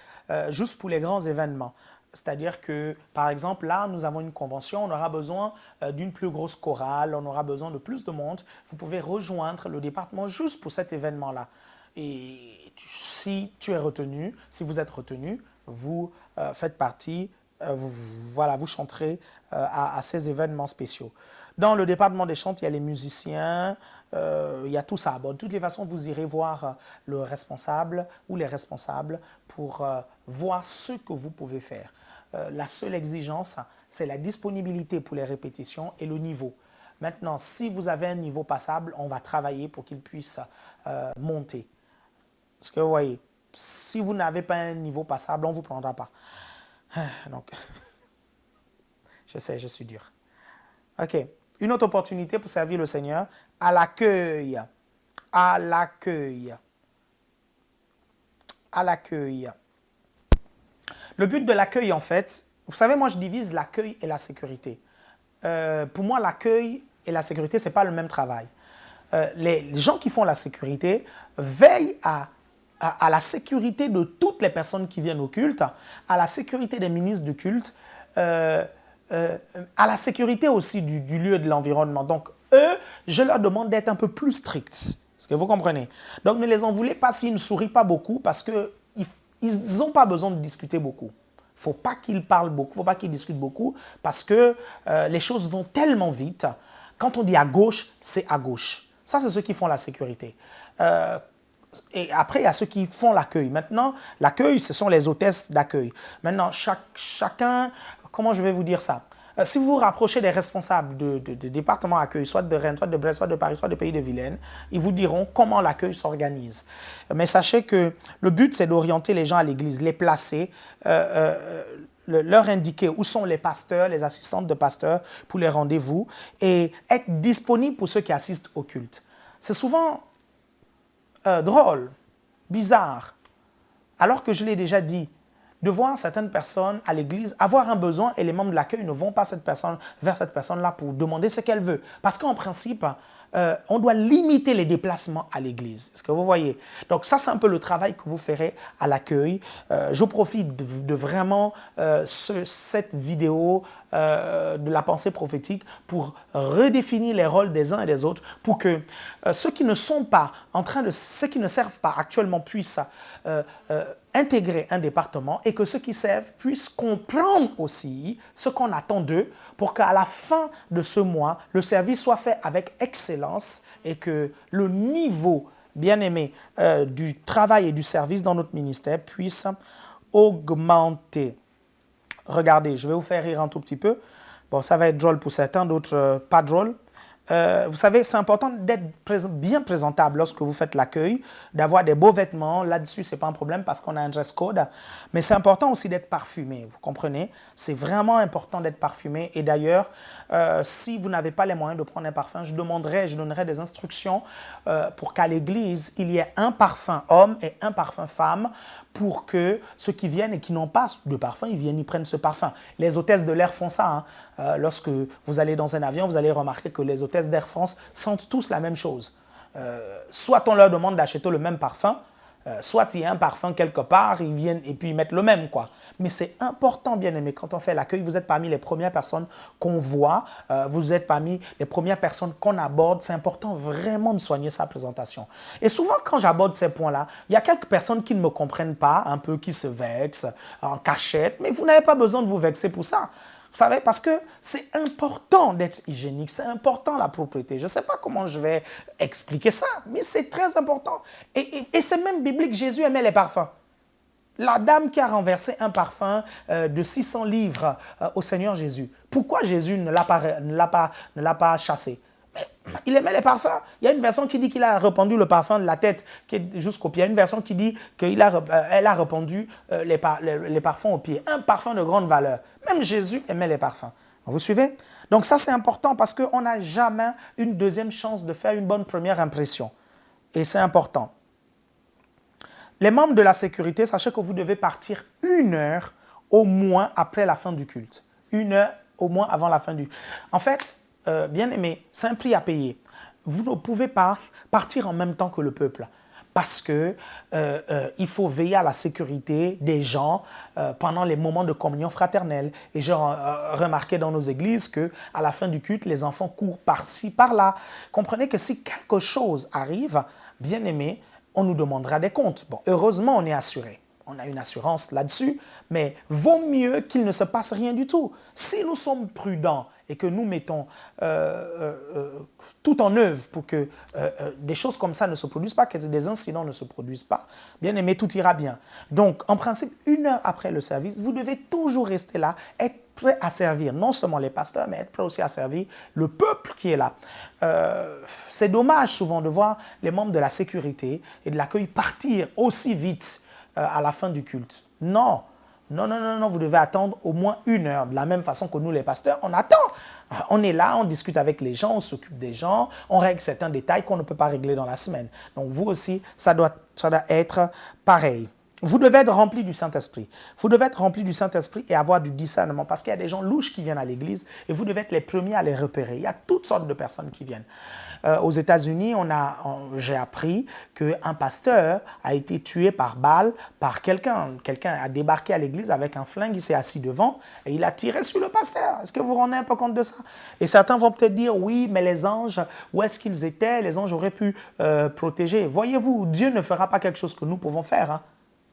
juste pour les grands événements. C'est-à-dire que, par exemple, là, nous avons une convention, on aura besoin d'une plus grosse chorale, on aura besoin de plus de monde. Vous pouvez rejoindre le département juste pour cet événement-là. Et si tu es retenu, si vous êtes retenu, vous faites partie, voilà, vous chanterez à ces événements spéciaux. Dans le département des chants, il y a les musiciens, il y a tout ça. Bon, de toutes les façons, vous irez voir le responsable ou les responsables pour voir ce que vous pouvez faire. La seule exigence, c'est la disponibilité pour les répétitions et le niveau. Maintenant, si vous avez un niveau passable, on va travailler pour qu'il puisse monter. Parce que vous voyez, si vous n'avez pas un niveau passable, on ne vous prendra pas. Donc, je sais, je suis dur. OK. Une autre opportunité pour servir le Seigneur, à l'accueil. À l'accueil. À l'accueil. Le but de l'accueil, en fait, vous savez, moi, je divise l'accueil et la sécurité. Pour moi, l'accueil et la sécurité, ce n'est pas le même travail. Les gens qui font la sécurité veillent à la sécurité de toutes les personnes qui viennent au culte, à la sécurité des ministres du culte, à la sécurité aussi du lieu et de l'environnement. Donc, eux, je leur demande d'être un peu plus stricts. Est-ce que vous comprenez? Donc, ne les en voulez pas s'ils ne sourient pas beaucoup parce qu'ils n'ont pas besoin de discuter beaucoup. Il ne faut pas qu'ils parlent beaucoup, il ne faut pas qu'ils discutent beaucoup parce que les choses vont tellement vite. Quand on dit à gauche, c'est à gauche. Ça, c'est ceux qui font la sécurité. Et après, il y a ceux qui font l'accueil. Maintenant, l'accueil, ce sont les hôtesses d'accueil. Maintenant, chacun, comment je vais vous dire ça? Si vous vous rapprochez des responsables de département accueil, soit de Rennes, soit de Brest, soit de Paris, soit de Pays de Vilaine, ils vous diront comment l'accueil s'organise. Mais sachez que le but, c'est d'orienter les gens à l'église, les placer, leur indiquer où sont les pasteurs, les assistantes de pasteurs pour les rendez-vous et être disponible pour ceux qui assistent au culte. C'est souvent drôle, bizarre, alors que je l'ai déjà dit, de voir certaines personnes à l'église avoir un besoin et les membres de l'accueil ne vont pas vers cette personne-là pour demander ce qu'elle veut. Parce qu'en principe, on doit limiter les déplacements à l'église. Est-ce que vous voyez? Donc ça, c'est un peu le travail que vous ferez à l'accueil. Je profite de vraiment cette vidéo de la pensée prophétique pour redéfinir les rôles des uns et des autres pour que ceux qui ne sont pas ceux qui ne servent pas actuellement puissent intégrer un département et que ceux qui servent puissent comprendre aussi ce qu'on attend d'eux pour qu'à la fin de ce mois, le service soit fait avec excellence et que le niveau, bien aimé, du travail et du service dans notre ministère puisse augmenter. Regardez, je vais vous faire rire un tout petit peu. Bon, ça va être drôle pour certains, d'autres pas drôle. Vous savez, c'est important d'être bien présentable lorsque vous faites l'accueil, d'avoir des beaux vêtements. Là-dessus, ce n'est pas un problème parce qu'on a un dress code. Mais c'est important aussi d'être parfumé, vous comprenez? C'est vraiment important d'être parfumé. Et d'ailleurs, si vous n'avez pas les moyens de prendre un parfum, je donnerai des instructions pour qu'à l'église, il y ait un parfum homme et un parfum femme pour que ceux qui viennent et qui n'ont pas de parfum, ils prennent ce parfum. Les hôtesses de l'Air font ça. Lorsque vous allez dans un avion, vous allez remarquer que les hôtesses d'Air France sentent tous la même chose. Soit on leur demande d'acheter le même parfum, soit il y a un parfum quelque part, ils viennent et puis ils mettent le même, quoi. Mais c'est important, bien aimé, quand on fait l'accueil, vous êtes parmi les premières personnes qu'on voit, vous êtes parmi les premières personnes qu'on aborde. C'est important vraiment de soigner sa présentation. Et souvent, quand j'aborde ces points-là, il y a quelques personnes qui ne me comprennent pas, un peu qui se vexent en cachette, mais vous n'avez pas besoin de vous vexer pour ça. Vous savez, parce que c'est important d'être hygiénique, c'est important la propreté. Je ne sais pas comment je vais expliquer ça, mais c'est très important. Et c'est même biblique, Jésus aimait les parfums. La dame qui a renversé un parfum de 600 livres au Seigneur Jésus, pourquoi Jésus ne l'a pas chassé? Il aimait les parfums. Il y a une version qui dit qu'il a répandu le parfum de la tête jusqu'aux pieds. Il y a une version qui dit qu'elle a répandu les parfums aux pieds. Un parfum de grande valeur. Même Jésus aimait les parfums. Vous suivez? Donc ça, c'est important parce qu'on n'a jamais une deuxième chance de faire une bonne première impression. Et c'est important. Les membres de la sécurité, sachez que vous devez partir 1 heure au moins après la fin du culte. 1 heure au moins avant la fin du... En fait, bien aimé, c'est un prix à payer. Vous ne pouvez pas partir en même temps que le peuple. parce que il faut veiller à la sécurité des gens pendant les moments de communion fraternelle. Et j'ai remarqué dans nos églises que à la fin du culte, les enfants courent par-ci, par-là. Comprenez que si quelque chose arrive, bien aimé, on nous demandera des comptes. Bon, heureusement, on est assuré. On a une assurance là-dessus, mais vaut mieux qu'il ne se passe rien du tout. Si nous sommes prudents et que nous mettons tout en œuvre pour que des choses comme ça ne se produisent pas, que des incidents ne se produisent pas, bien aimé, tout ira bien. Donc, en principe, 1 heure après le service, vous devez toujours rester là, être prêt à servir, non seulement les pasteurs, mais être prêt aussi à servir le peuple qui est là. C'est dommage souvent de voir les membres de la sécurité et de l'accueil partir aussi vite à la fin du culte. Non, non, non, non, non, vous devez attendre au moins 1 heure. De la même façon que nous, les pasteurs, on attend. On est là, on discute avec les gens, on s'occupe des gens, on règle certains détails qu'on ne peut pas régler dans la semaine. Donc vous aussi, ça doit être pareil. Vous devez être rempli du Saint-Esprit. Vous devez être rempli du Saint-Esprit et avoir du discernement parce qu'il y a des gens louches qui viennent à l'église et vous devez être les premiers à les repérer. Il y a toutes sortes de personnes qui viennent. Aux États-Unis, j'ai appris qu'un pasteur a été tué par balle par quelqu'un. Quelqu'un a débarqué à l'église avec un flingue, il s'est assis devant et il a tiré sur le pasteur. Est-ce que vous vous rendez un peu compte de ça? Et certains vont peut-être dire, oui, mais les anges, où est-ce qu'ils étaient? Les anges auraient pu protéger. Voyez-vous, Dieu ne fera pas quelque chose que nous pouvons faire, hein.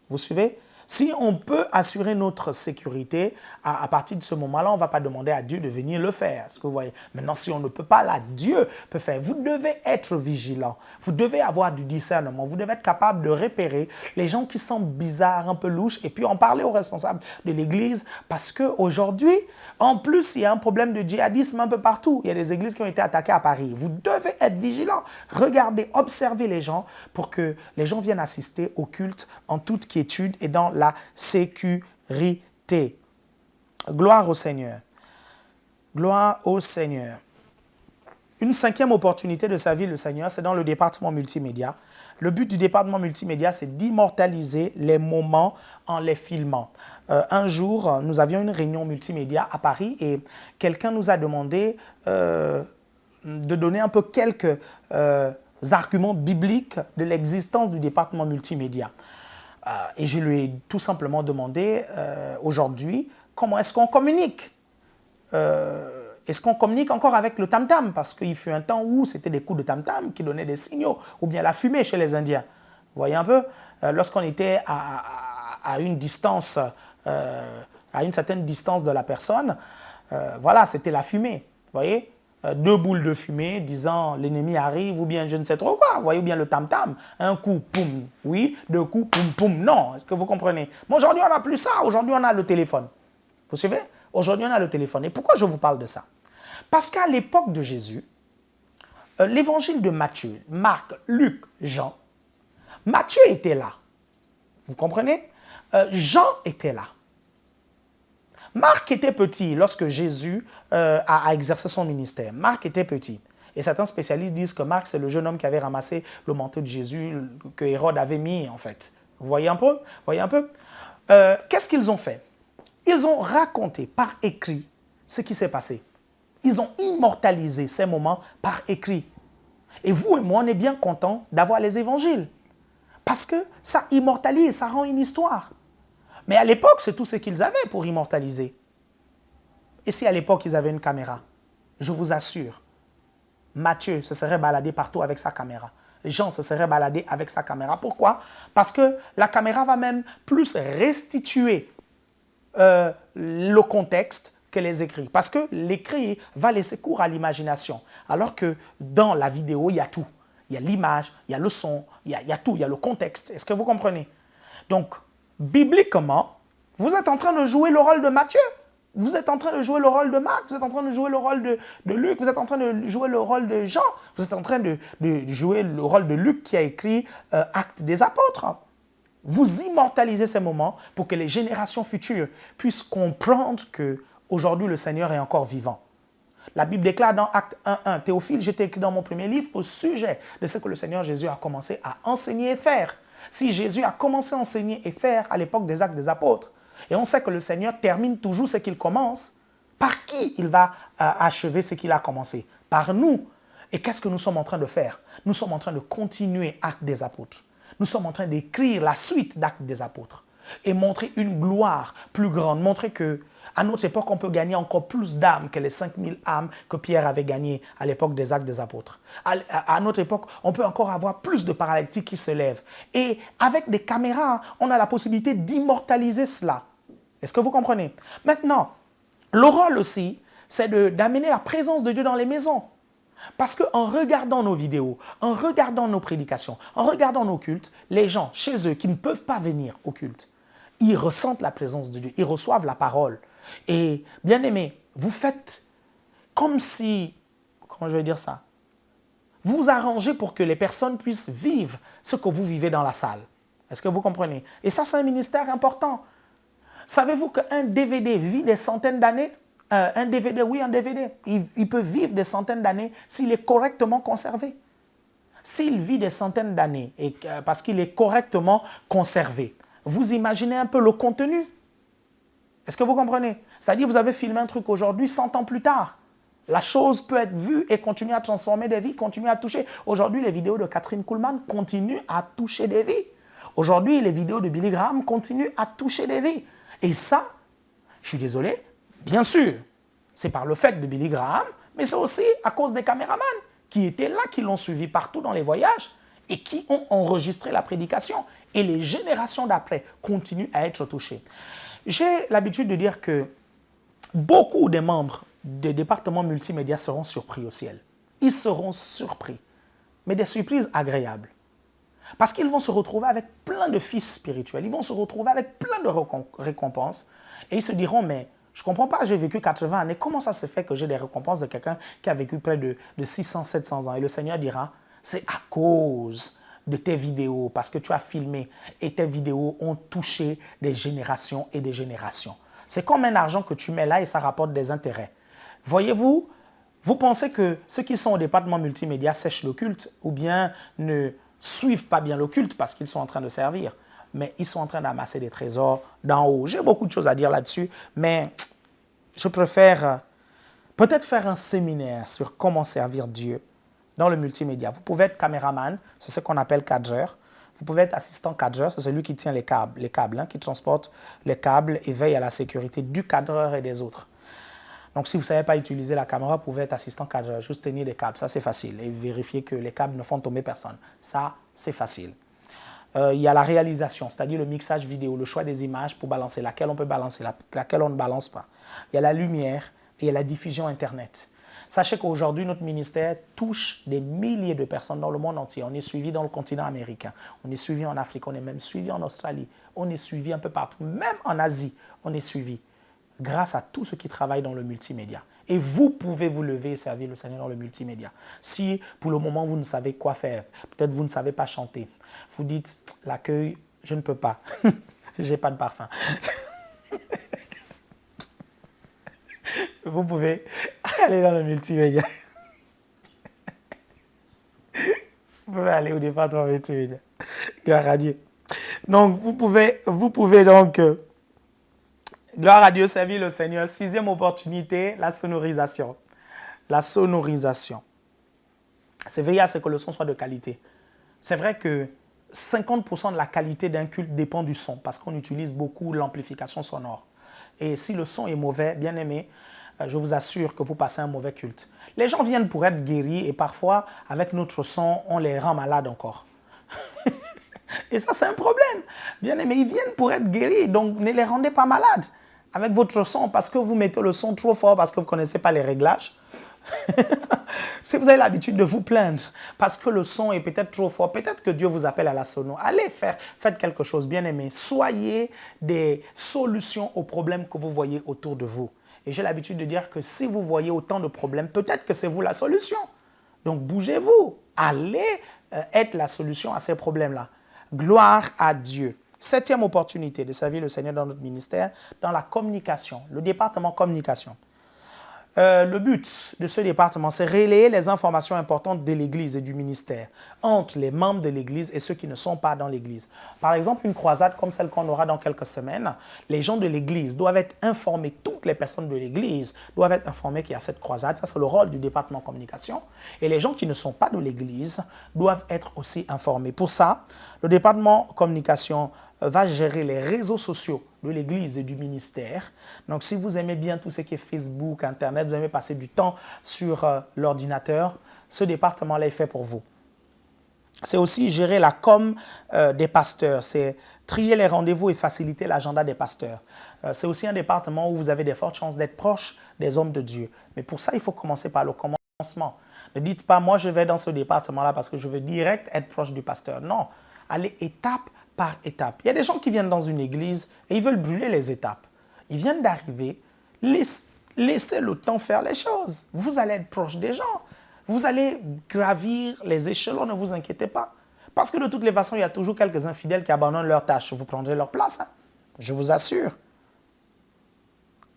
Vous suivez? Si on peut assurer notre sécurité, à partir de ce moment-là, on ne va pas demander à Dieu de venir le faire. Est-ce que vous voyez? Maintenant, si on ne peut pas, là, Dieu peut faire. Vous devez être vigilant. Vous devez avoir du discernement. Vous devez être capable de repérer les gens qui sont bizarres, un peu louches, et puis en parler aux responsables de l'Église. Parce qu'aujourd'hui, en plus, il y a un problème de djihadisme un peu partout. Il y a des églises qui ont été attaquées à Paris. Vous devez être vigilant. Regardez, observez les gens pour que les gens viennent assister au culte en toute quiétude et dans la sécurité. Gloire au Seigneur. Gloire au Seigneur. Une 5e opportunité de servir le Seigneur, c'est dans le département multimédia. Le but du département multimédia, c'est d'immortaliser les moments en les filmant. Un jour, nous avions une réunion multimédia à Paris et quelqu'un nous a demandé de donner un peu quelques arguments bibliques de l'existence du département multimédia. Et je lui ai tout simplement demandé aujourd'hui comment est-ce qu'on communique. Est-ce qu'on communique encore avec le tam-tam? Parce qu'il fut un temps où c'était des coups de tam-tam qui donnaient des signaux, ou bien la fumée chez les Indiens. Vous voyez un peu? Lorsqu'on était à une distance, à une certaine distance de la personne, voilà, c'était la fumée. Vous voyez? 2 boules de fumée disant l'ennemi arrive ou bien je ne sais trop quoi. Vous voyez, ou bien le tam-tam. Un coup, poum, oui. 2 coups, poum, poum, non. Est-ce que vous comprenez? Mais aujourd'hui, on n'a plus ça. Aujourd'hui, on a le téléphone. Vous suivez? Aujourd'hui, on a le téléphone. Et pourquoi je vous parle de ça? Parce qu'à l'époque de Jésus, l'évangile de Matthieu, Marc, Luc, Jean, Matthieu était là. Vous comprenez? Jean était là. Marc était petit lorsque Jésus a exercé son ministère. Marc était petit. Et certains spécialistes disent que Marc, c'est le jeune homme qui avait ramassé le manteau de Jésus que Hérode avait mis, en fait. Vous voyez un peu? Qu'est-ce qu'ils ont fait? Ils ont raconté par écrit ce qui s'est passé. Ils ont immortalisé ces moments par écrit. Et vous et moi, on est bien contents d'avoir les évangiles. Parce que ça immortalise, ça rend une histoire. Mais à l'époque, c'est tout ce qu'ils avaient pour immortaliser. Et si à l'époque, ils avaient une caméra, je vous assure, Matthieu se serait baladé partout avec sa caméra. Jean se serait baladé avec sa caméra. Pourquoi? Parce que la caméra va même plus restituer le contexte que les écrits. Parce que l'écrit va laisser cours à l'imagination. Alors que dans la vidéo, il y a tout. Il y a l'image, il y a le son, il y a tout, il y a le contexte. Est-ce que vous comprenez? Donc, bibliquement, vous êtes en train de jouer le rôle de Matthieu. Vous êtes en train de jouer le rôle de Marc. Vous êtes en train de jouer le rôle de Luc. Vous êtes en train de jouer le rôle de Jean. Vous êtes en train de jouer le rôle de Luc qui a écrit Actes des apôtres. Vous immortalisez ces moments pour que les générations futures puissent comprendre qu'aujourd'hui le Seigneur est encore vivant. La Bible déclare dans Acte 1.1, Théophile, j'ai écrit dans mon premier livre au sujet de ce que le Seigneur Jésus a commencé à enseigner et faire. Si Jésus a commencé à enseigner et faire à l'époque des Actes des apôtres, et on sait que le Seigneur termine toujours ce qu'il commence, par qui il va achever ce qu'il a commencé? Par nous. Et qu'est-ce que nous sommes en train de faire? Nous sommes en train de continuer Actes des apôtres. Nous sommes en train d'écrire la suite d'Actes des Apôtres et montrer une gloire plus grande, montrer que à notre époque, on peut gagner encore plus d'âmes que les 5000 âmes que Pierre avait gagnées à l'époque des Actes des Apôtres. À notre époque, on peut encore avoir plus de paralytiques qui se lèvent. Et avec des caméras, on a la possibilité d'immortaliser cela. Est-ce que vous comprenez? Maintenant, le rôle aussi, c'est d'amener la présence de Dieu dans les maisons. Parce qu'en regardant nos vidéos, en regardant nos prédications, en regardant nos cultes, les gens chez eux qui ne peuvent pas venir au culte, ils ressentent la présence de Dieu, ils reçoivent la parole. Et bien aimé, vous faites comme si, comment je vais dire ça, vous vous arrangez pour que les personnes puissent vivre ce que vous vivez dans la salle. Est-ce que vous comprenez? Et ça, c'est un ministère important. Savez-vous qu'un DVD vit des centaines d'années? Un DVD, oui, un DVD. Il peut vivre des centaines d'années s'il est correctement conservé. S'il vit des centaines d'années, parce qu'il est correctement conservé, vous imaginez un peu le contenu. Est-ce que vous comprenez? C'est-à-dire vous avez filmé un truc aujourd'hui, 100 ans plus tard. La chose peut être vue et continuer à transformer des vies, continuer à toucher. Aujourd'hui, les vidéos de Kathryn Kuhlman continuent à toucher des vies. Aujourd'hui, les vidéos de Billy Graham continuent à toucher des vies. Et ça, je suis désolé, bien sûr, c'est par le fait de Billy Graham, mais c'est aussi à cause des caméramans qui étaient là, qui l'ont suivi partout dans les voyages et qui ont enregistré la prédication. Et les générations d'après continuent à être touchées. J'ai l'habitude de dire que beaucoup des membres des départements multimédia seront surpris au ciel. Ils seront surpris, mais des surprises agréables. Parce qu'ils vont se retrouver avec plein de fils spirituels, ils vont se retrouver avec plein de récompenses, et ils se diront, mais je ne comprends pas, j'ai vécu 80 années, comment ça se fait que j'ai des récompenses de quelqu'un qui a vécu près de 600, 700 ans? Et le Seigneur dira, c'est à cause de tes vidéos, parce que tu as filmé et tes vidéos ont touché des générations et des générations. C'est comme un argent que tu mets là et ça rapporte des intérêts. Voyez-vous, vous pensez que ceux qui sont au département multimédia sèchent le culte ou bien ne suivent pas bien le culte parce qu'ils sont en train de servir, mais ils sont en train d'amasser des trésors d'en haut. J'ai beaucoup de choses à dire là-dessus, mais je préfère peut-être faire un séminaire sur comment servir Dieu dans le multimédia. Vous pouvez être caméraman, c'est ce qu'on appelle cadreur. Vous pouvez être assistant cadreur, c'est celui qui tient les câbles, qui transporte les câbles et veille à la sécurité du cadreur et des autres. Donc, si vous ne savez pas utiliser la caméra, vous pouvez être assistant cadreur, juste tenir les câbles, ça c'est facile. Et vérifier que les câbles ne font tomber personne, ça c'est facile. Il y a la réalisation, c'est-à-dire le mixage vidéo, le choix des images pour balancer, laquelle on peut balancer, laquelle on ne balance pas. Il y a la lumière et il y a la diffusion Internet. Sachez qu'aujourd'hui, notre ministère touche des milliers de personnes dans le monde entier. On est suivi dans le continent américain, on est suivi en Afrique, on est même suivi en Australie, on est suivi un peu partout, même en Asie, on est suivi grâce à tous ceux qui travaillent dans le multimédia. Et vous pouvez vous lever et servir le Seigneur dans le multimédia. Si pour le moment vous ne savez quoi faire, peut-être vous ne savez pas chanter, vous dites l'accueil, je ne peux pas, je n'ai pas de parfum. Vous pouvez aller dans le multimédia. Vous pouvez aller au département multimédia. Gloire à Dieu. Donc, vous pouvez donc, gloire à Dieu, servir le Seigneur. 6e opportunité, la sonorisation. La sonorisation. C'est veiller à ce que le son soit de qualité. C'est vrai que 50% de la qualité d'un culte dépend du son, parce qu'on utilise beaucoup l'amplification sonore. Et si le son est mauvais, bien aimé, je vous assure que vous passez un mauvais culte. Les gens viennent pour être guéris et parfois, avec notre son, on les rend malades encore. Et ça, c'est un problème. Bien aimé, ils viennent pour être guéris, donc ne les rendez pas malades avec votre son parce que vous mettez le son trop fort, parce que vous ne connaissez pas les réglages. Si vous avez l'habitude de vous plaindre parce que le son est peut-être trop fort, peut-être que Dieu vous appelle à la sono. Allez faites quelque chose, bien aimé. Soyez des solutions aux problèmes que vous voyez autour de vous. Et j'ai l'habitude de dire que si vous voyez autant de problèmes, peut-être que c'est vous la solution. Donc bougez-vous. Allez être la solution à ces problèmes-là. Gloire à Dieu. 7e opportunité de servir le Seigneur dans notre ministère, dans la communication, le département communication. Le but de ce département, c'est relayer les informations importantes de l'Église et du ministère entre les membres de l'Église et ceux qui ne sont pas dans l'Église. Par exemple, une croisade comme celle qu'on aura dans quelques semaines, les gens de l'Église doivent être informés, toutes les personnes de l'Église doivent être informées qu'il y a cette croisade. Ça, c'est le rôle du département communication. Et les gens qui ne sont pas de l'Église doivent être aussi informés. Pour ça, le département communication va gérer les réseaux sociaux de l'Église et du ministère. Donc, si vous aimez bien tout ce qui est Facebook, Internet, vous aimez passer du temps sur l'ordinateur, ce département-là est fait pour vous. C'est aussi gérer la com des pasteurs, c'est trier les rendez-vous et faciliter l'agenda des pasteurs. C'est aussi un département où vous avez de fortes chances d'être proche des hommes de Dieu. Mais pour ça, il faut commencer par le commencement. Ne dites pas, moi je vais dans ce département-là parce que je veux direct être proche du pasteur. Non, allez étape par étape. Il y a des gens qui viennent dans une église et ils veulent brûler les étapes. Ils viennent d'arriver, laissez le temps faire les choses. Vous allez être proche des gens. Vous allez gravir les échelons, ne vous inquiétez pas. Parce que de toutes les façons, il y a toujours quelques infidèles qui abandonnent leurs tâches. Vous prendrez leur place, hein. Je vous assure.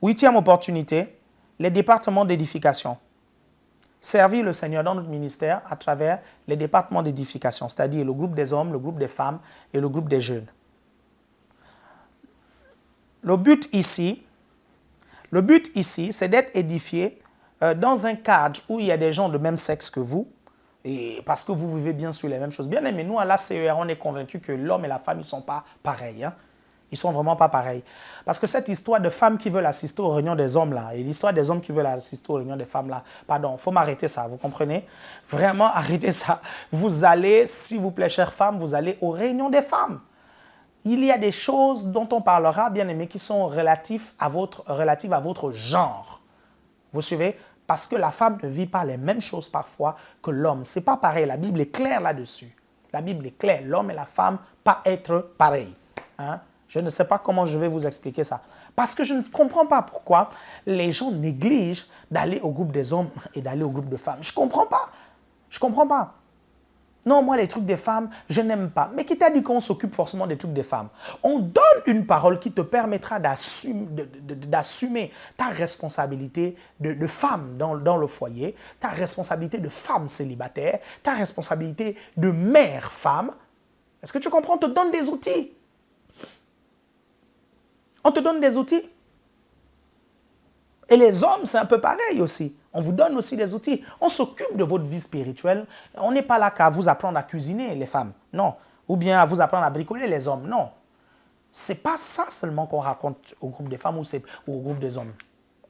8e opportunité, les départements d'édification. Servir le Seigneur dans notre ministère à travers les départements d'édification, c'est-à-dire le groupe des hommes, le groupe des femmes et le groupe des jeunes. Le but ici, c'est d'être édifié dans un cadre où il y a des gens de même sexe que vous, et parce que vous vivez bien sur les mêmes choses. Bien aimé, nous à l'ACER, on est convaincus que l'homme et la femme, ils ne sont pas pareils. Hein? Ils ne sont vraiment pas pareils. Parce que cette histoire de femmes qui veulent assister aux réunions des hommes là, et l'histoire des hommes qui veulent assister aux réunions des femmes là, pardon, il faut m'arrêter ça, vous comprenez? Vraiment, arrêtez ça. Vous allez, s'il vous plaît, chères femmes, vous allez aux réunions des femmes. Il y a des choses dont on parlera, bien aimé, qui sont relatives à votre genre. Vous suivez? Parce que la femme ne vit pas les mêmes choses parfois que l'homme. Ce n'est pas pareil. La Bible est claire là-dessus. La Bible est claire. L'homme et la femme, pas être pareils. Hein? Je ne sais pas comment je vais vous expliquer ça. Parce que je ne comprends pas pourquoi les gens négligent d'aller au groupe des hommes et d'aller au groupe de femmes. Je ne comprends pas. Je ne comprends pas. Non, moi, les trucs des femmes, je n'aime pas. Mais qui t'a dit qu'on s'occupe forcément des trucs des femmes? On donne une parole qui te permettra d'assumer ta responsabilité de femme dans le foyer, ta responsabilité de femme célibataire, ta responsabilité de mère femme. Est-ce que tu comprends? On te donne des outils. On te donne des outils. Et les hommes, c'est un peu pareil aussi. On vous donne aussi des outils. On s'occupe de votre vie spirituelle. On n'est pas là qu'à vous apprendre à cuisiner, les femmes. Non. Ou bien à vous apprendre à bricoler, les hommes. Non. Ce n'est pas ça seulement qu'on raconte au groupe des femmes ou au groupe des hommes.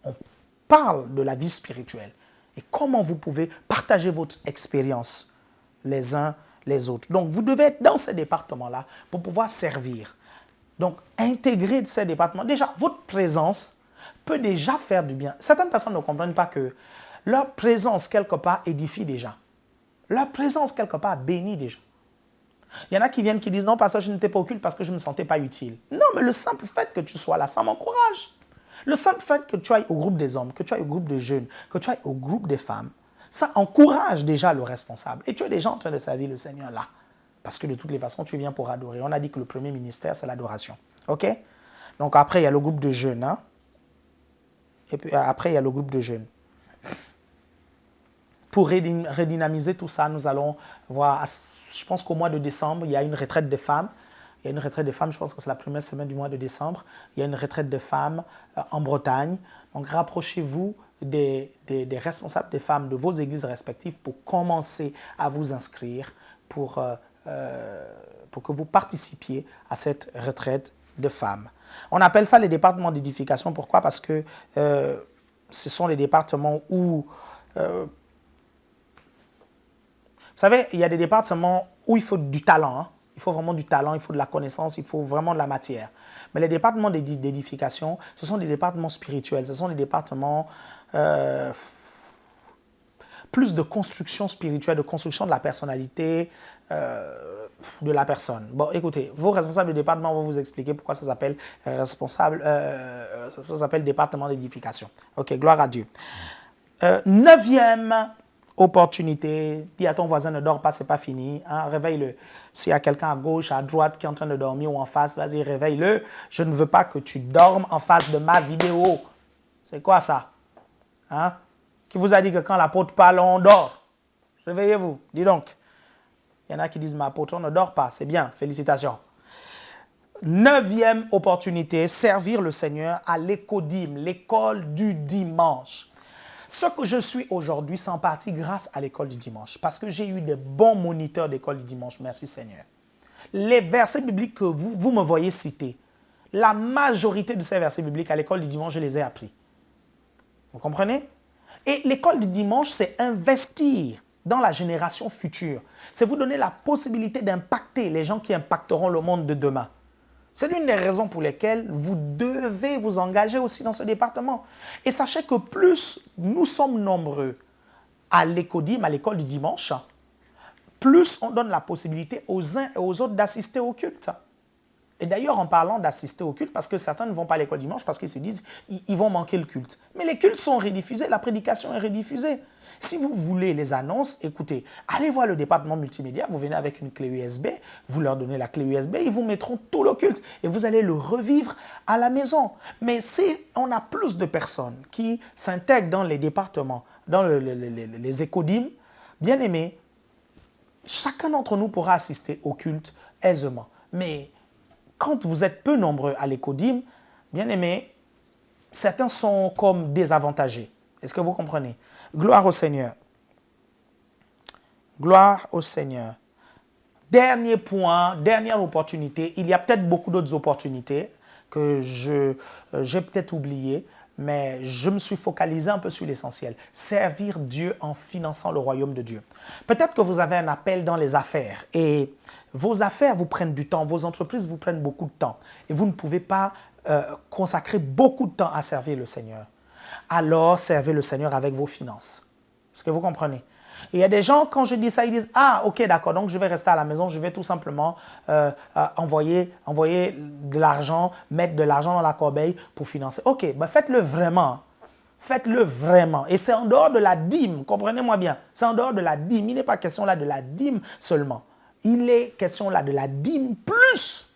On parle de la vie spirituelle. Et comment vous pouvez partager votre expérience les uns les autres. Donc, vous devez être dans ces départements-là pour pouvoir servir. Donc, intégrer ces départements. Déjà, votre présence peut déjà faire du bien. Certaines personnes ne comprennent pas que leur présence quelque part édifie déjà. Leur présence quelque part bénit déjà. Il y en a qui viennent qui disent non, pasteur, je n'étais pas au culte parce que je ne me sentais pas utile. Non, mais le simple fait que tu sois là, ça m'encourage. Le simple fait que tu ailles au groupe des hommes, que tu ailles au groupe des jeunes, que tu ailles au groupe des femmes, ça encourage déjà le responsable. Et tu es déjà en train de servir le Seigneur là. Parce que de toutes les façons, tu viens pour adorer. On a dit que le premier ministère, c'est l'adoration. OK? Donc après, il y a le groupe de jeunes. Hein? Et puis après, il y a le groupe de jeunes. Pour redynamiser tout ça, nous allons voir, je pense qu'au mois de décembre, il y a une retraite des femmes. Il y a une retraite des femmes, je pense que c'est la première semaine du mois de décembre. Il y a une retraite des femmes en Bretagne. Donc rapprochez-vous des responsables des femmes de vos églises respectives pour commencer à vous inscrire pour que vous participiez à cette retraite de femmes. On appelle ça les départements d'édification. Pourquoi? Parce que ce sont les départements où... vous savez, il y a des départements où il faut du talent. Hein? Il faut vraiment du talent, il faut de la connaissance, il faut vraiment de la matière. Mais les départements d'édification, ce sont des départements spirituels. Ce sont des départements plus de construction spirituelle, de construction de la personnalité de la personne. Bon, écoutez, vos responsables de département vont vous expliquer pourquoi ça s'appelle ça s'appelle département d'édification. Ok, gloire à Dieu. 9e opportunité, dis à ton voisin ne dors pas, c'est pas fini, hein, réveille-le. S'il y a quelqu'un à gauche, à droite qui est en train de dormir ou en face, vas-y, réveille-le. Je ne veux pas que tu dormes en face de ma vidéo. C'est quoi ça? Hein? Qui vous a dit que quand l'apôtre parle, on dort? Réveillez-vous, dis donc. Il y en a qui disent, mais apôtre, on ne dort pas. C'est bien, félicitations. 9e opportunité, servir le Seigneur à l'écodime, l'école du dimanche. Ce que je suis aujourd'hui, c'est en partie grâce à l'école du dimanche, parce que j'ai eu des bons moniteurs d'école du dimanche, merci Seigneur. Les versets bibliques que vous me voyez citer, la majorité de ces versets bibliques à l'école du dimanche, je les ai appris. Vous comprenez? Et l'école du dimanche, c'est investir dans la génération future. C'est vous donner la possibilité d'impacter les gens qui impacteront le monde de demain. C'est l'une des raisons pour lesquelles vous devez vous engager aussi dans ce département. Et sachez que plus nous sommes nombreux à l'écodime, à l'école du dimanche, plus on donne la possibilité aux uns et aux autres d'assister au culte. Et d'ailleurs, en parlant d'assister au culte, parce que certains ne vont pas à l'école dimanche parce qu'ils se disent ils vont manquer le culte. Mais les cultes sont rediffusés, la prédication est rediffusée. Si vous voulez les annonces, écoutez, allez voir le département multimédia, vous venez avec une clé USB, vous leur donnez la clé USB, ils vous mettront tout le culte et vous allez le revivre à la maison. Mais si on a plus de personnes qui s'intègrent dans les départements, dans les écodimes, bien aimés, chacun d'entre nous pourra assister au culte aisément. Mais quand vous êtes peu nombreux à l'écodime, bien aimé, certains sont comme désavantagés. Est-ce que vous comprenez? Gloire au Seigneur. Gloire au Seigneur. Dernier point, dernière opportunité. Il y a peut-être beaucoup d'autres opportunités que j'ai peut-être oubliées, mais je me suis focalisé un peu sur l'essentiel. Servir Dieu en finançant le royaume de Dieu. Peut-être que vous avez un appel dans les affaires et vos affaires vous prennent du temps, vos entreprises vous prennent beaucoup de temps et vous ne pouvez pas consacrer beaucoup de temps à servir le Seigneur. Alors, servez le Seigneur avec vos finances. Est-ce que vous comprenez? Il y a des gens, quand je dis ça, ils disent « Ah, ok, d'accord, donc je vais rester à la maison, je vais tout simplement envoyer de l'argent, mettre de l'argent dans la corbeille pour financer. » Ok, ben faites-le vraiment. Faites-le vraiment. Et c'est en dehors de la dîme, comprenez-moi bien. C'est en dehors de la dîme. Il n'est pas question là de la dîme seulement. Il est question là de la dîme plus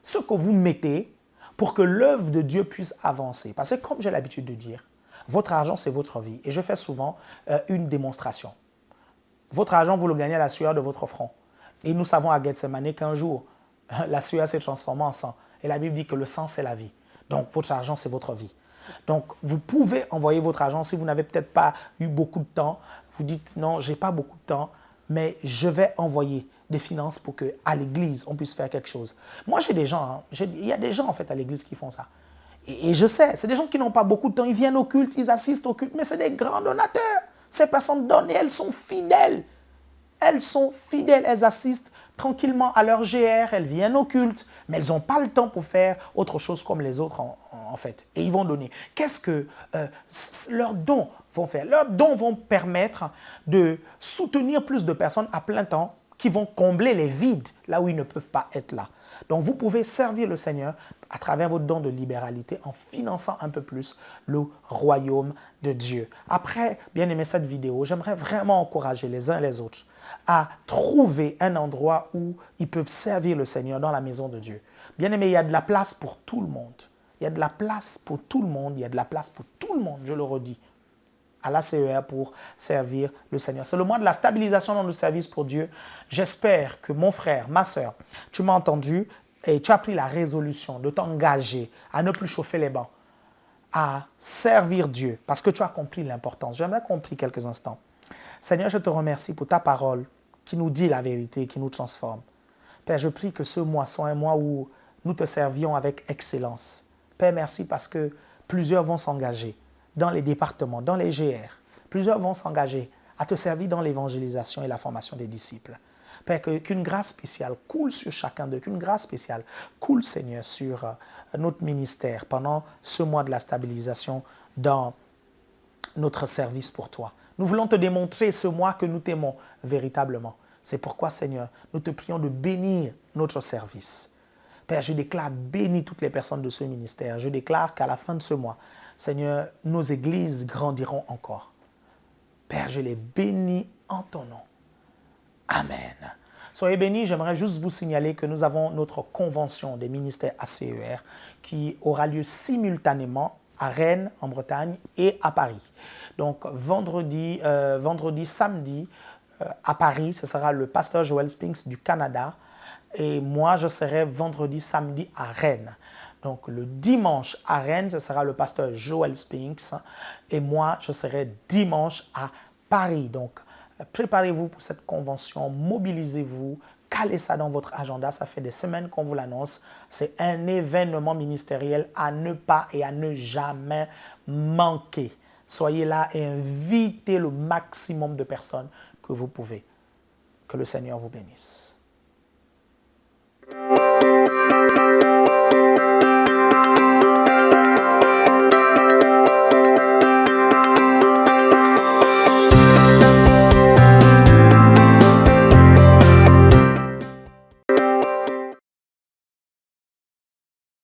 ce que vous mettez pour que l'œuvre de Dieu puisse avancer. Parce que comme j'ai l'habitude de dire, votre argent, c'est votre vie. Et je fais souvent une démonstration. Votre argent, vous le gagnez à la sueur de votre front. Et nous savons à Gethsemane qu'un jour, la sueur s'est transformée en sang. Et la Bible dit que le sang, c'est la vie. Donc, votre argent, c'est votre vie. Donc, vous pouvez envoyer votre argent si vous n'avez peut-être pas eu beaucoup de temps. Vous dites, non, je n'ai pas beaucoup de temps, mais je vais envoyer des finances pour qu'à l'église, on puisse faire quelque chose. Moi, j'ai des gens, il y a des gens en fait à l'église qui font ça. Et je sais, c'est des gens qui n'ont pas beaucoup de temps, ils viennent au culte, ils assistent au culte, mais c'est des grands donateurs. Ces personnes donnent et elles sont fidèles. Elles sont fidèles, elles assistent tranquillement à leur GR, elles viennent au culte, mais elles n'ont pas le temps pour faire autre chose comme les autres en fait. Et ils vont donner. Qu'est-ce que leurs dons vont faire? Leurs dons vont permettre de soutenir plus de personnes à plein temps qui vont combler les vides là où ils ne peuvent pas être là. Donc vous pouvez servir le Seigneur à travers votre don de libéralité en finançant un peu plus le royaume de Dieu. Après, bien aimé cette vidéo, j'aimerais vraiment encourager les uns et les autres à trouver un endroit où ils peuvent servir le Seigneur dans la maison de Dieu. Bien aimé, il y a de la place pour tout le monde. Il y a de la place pour tout le monde. Il y a de la place pour tout le monde, je le redis, à la CER pour servir le Seigneur. C'est le mois de la stabilisation dans le service pour Dieu. J'espère que mon frère, ma soeur, tu m'as entendu et tu as pris la résolution de t'engager à ne plus chauffer les bancs, à servir Dieu parce que tu as compris l'importance. J'aimerais qu'on prie quelques instants. Seigneur, je te remercie pour ta parole qui nous dit la vérité, qui nous transforme. Père, je prie que ce mois soit un mois où nous te servions avec excellence. Père, merci parce que plusieurs vont s'engager dans les départements, dans les GR. Plusieurs vont s'engager à te servir dans l'évangélisation et la formation des disciples. Père, qu'une grâce spéciale coule sur chacun d'eux, qu'une grâce spéciale coule, Seigneur, sur notre ministère pendant ce mois de la stabilisation dans notre service pour toi. Nous voulons te démontrer ce mois que nous t'aimons véritablement. C'est pourquoi, Seigneur, nous te prions de bénir notre service. Père, je déclare bénis toutes les personnes de ce ministère. Je déclare qu'à la fin de ce mois, Seigneur, nos églises grandiront encore. Père, je les bénis en ton nom. Amen. Soyez bénis, j'aimerais juste vous signaler que nous avons notre convention des ministères ACER qui aura lieu simultanément à Rennes, en Bretagne, et à Paris. Donc, vendredi, samedi, à Paris, ce sera le pasteur Joel Spinks du Canada. Et moi, je serai vendredi, samedi à Rennes. Donc, le dimanche à Rennes, ce sera le pasteur Joel Spinks. Et moi, je serai dimanche à Paris. Donc, préparez-vous pour cette convention, mobilisez-vous, calez ça dans votre agenda. Ça fait des semaines qu'on vous l'annonce. C'est un événement ministériel à ne pas et à ne jamais manquer. Soyez là et invitez le maximum de personnes que vous pouvez. Que le Seigneur vous bénisse.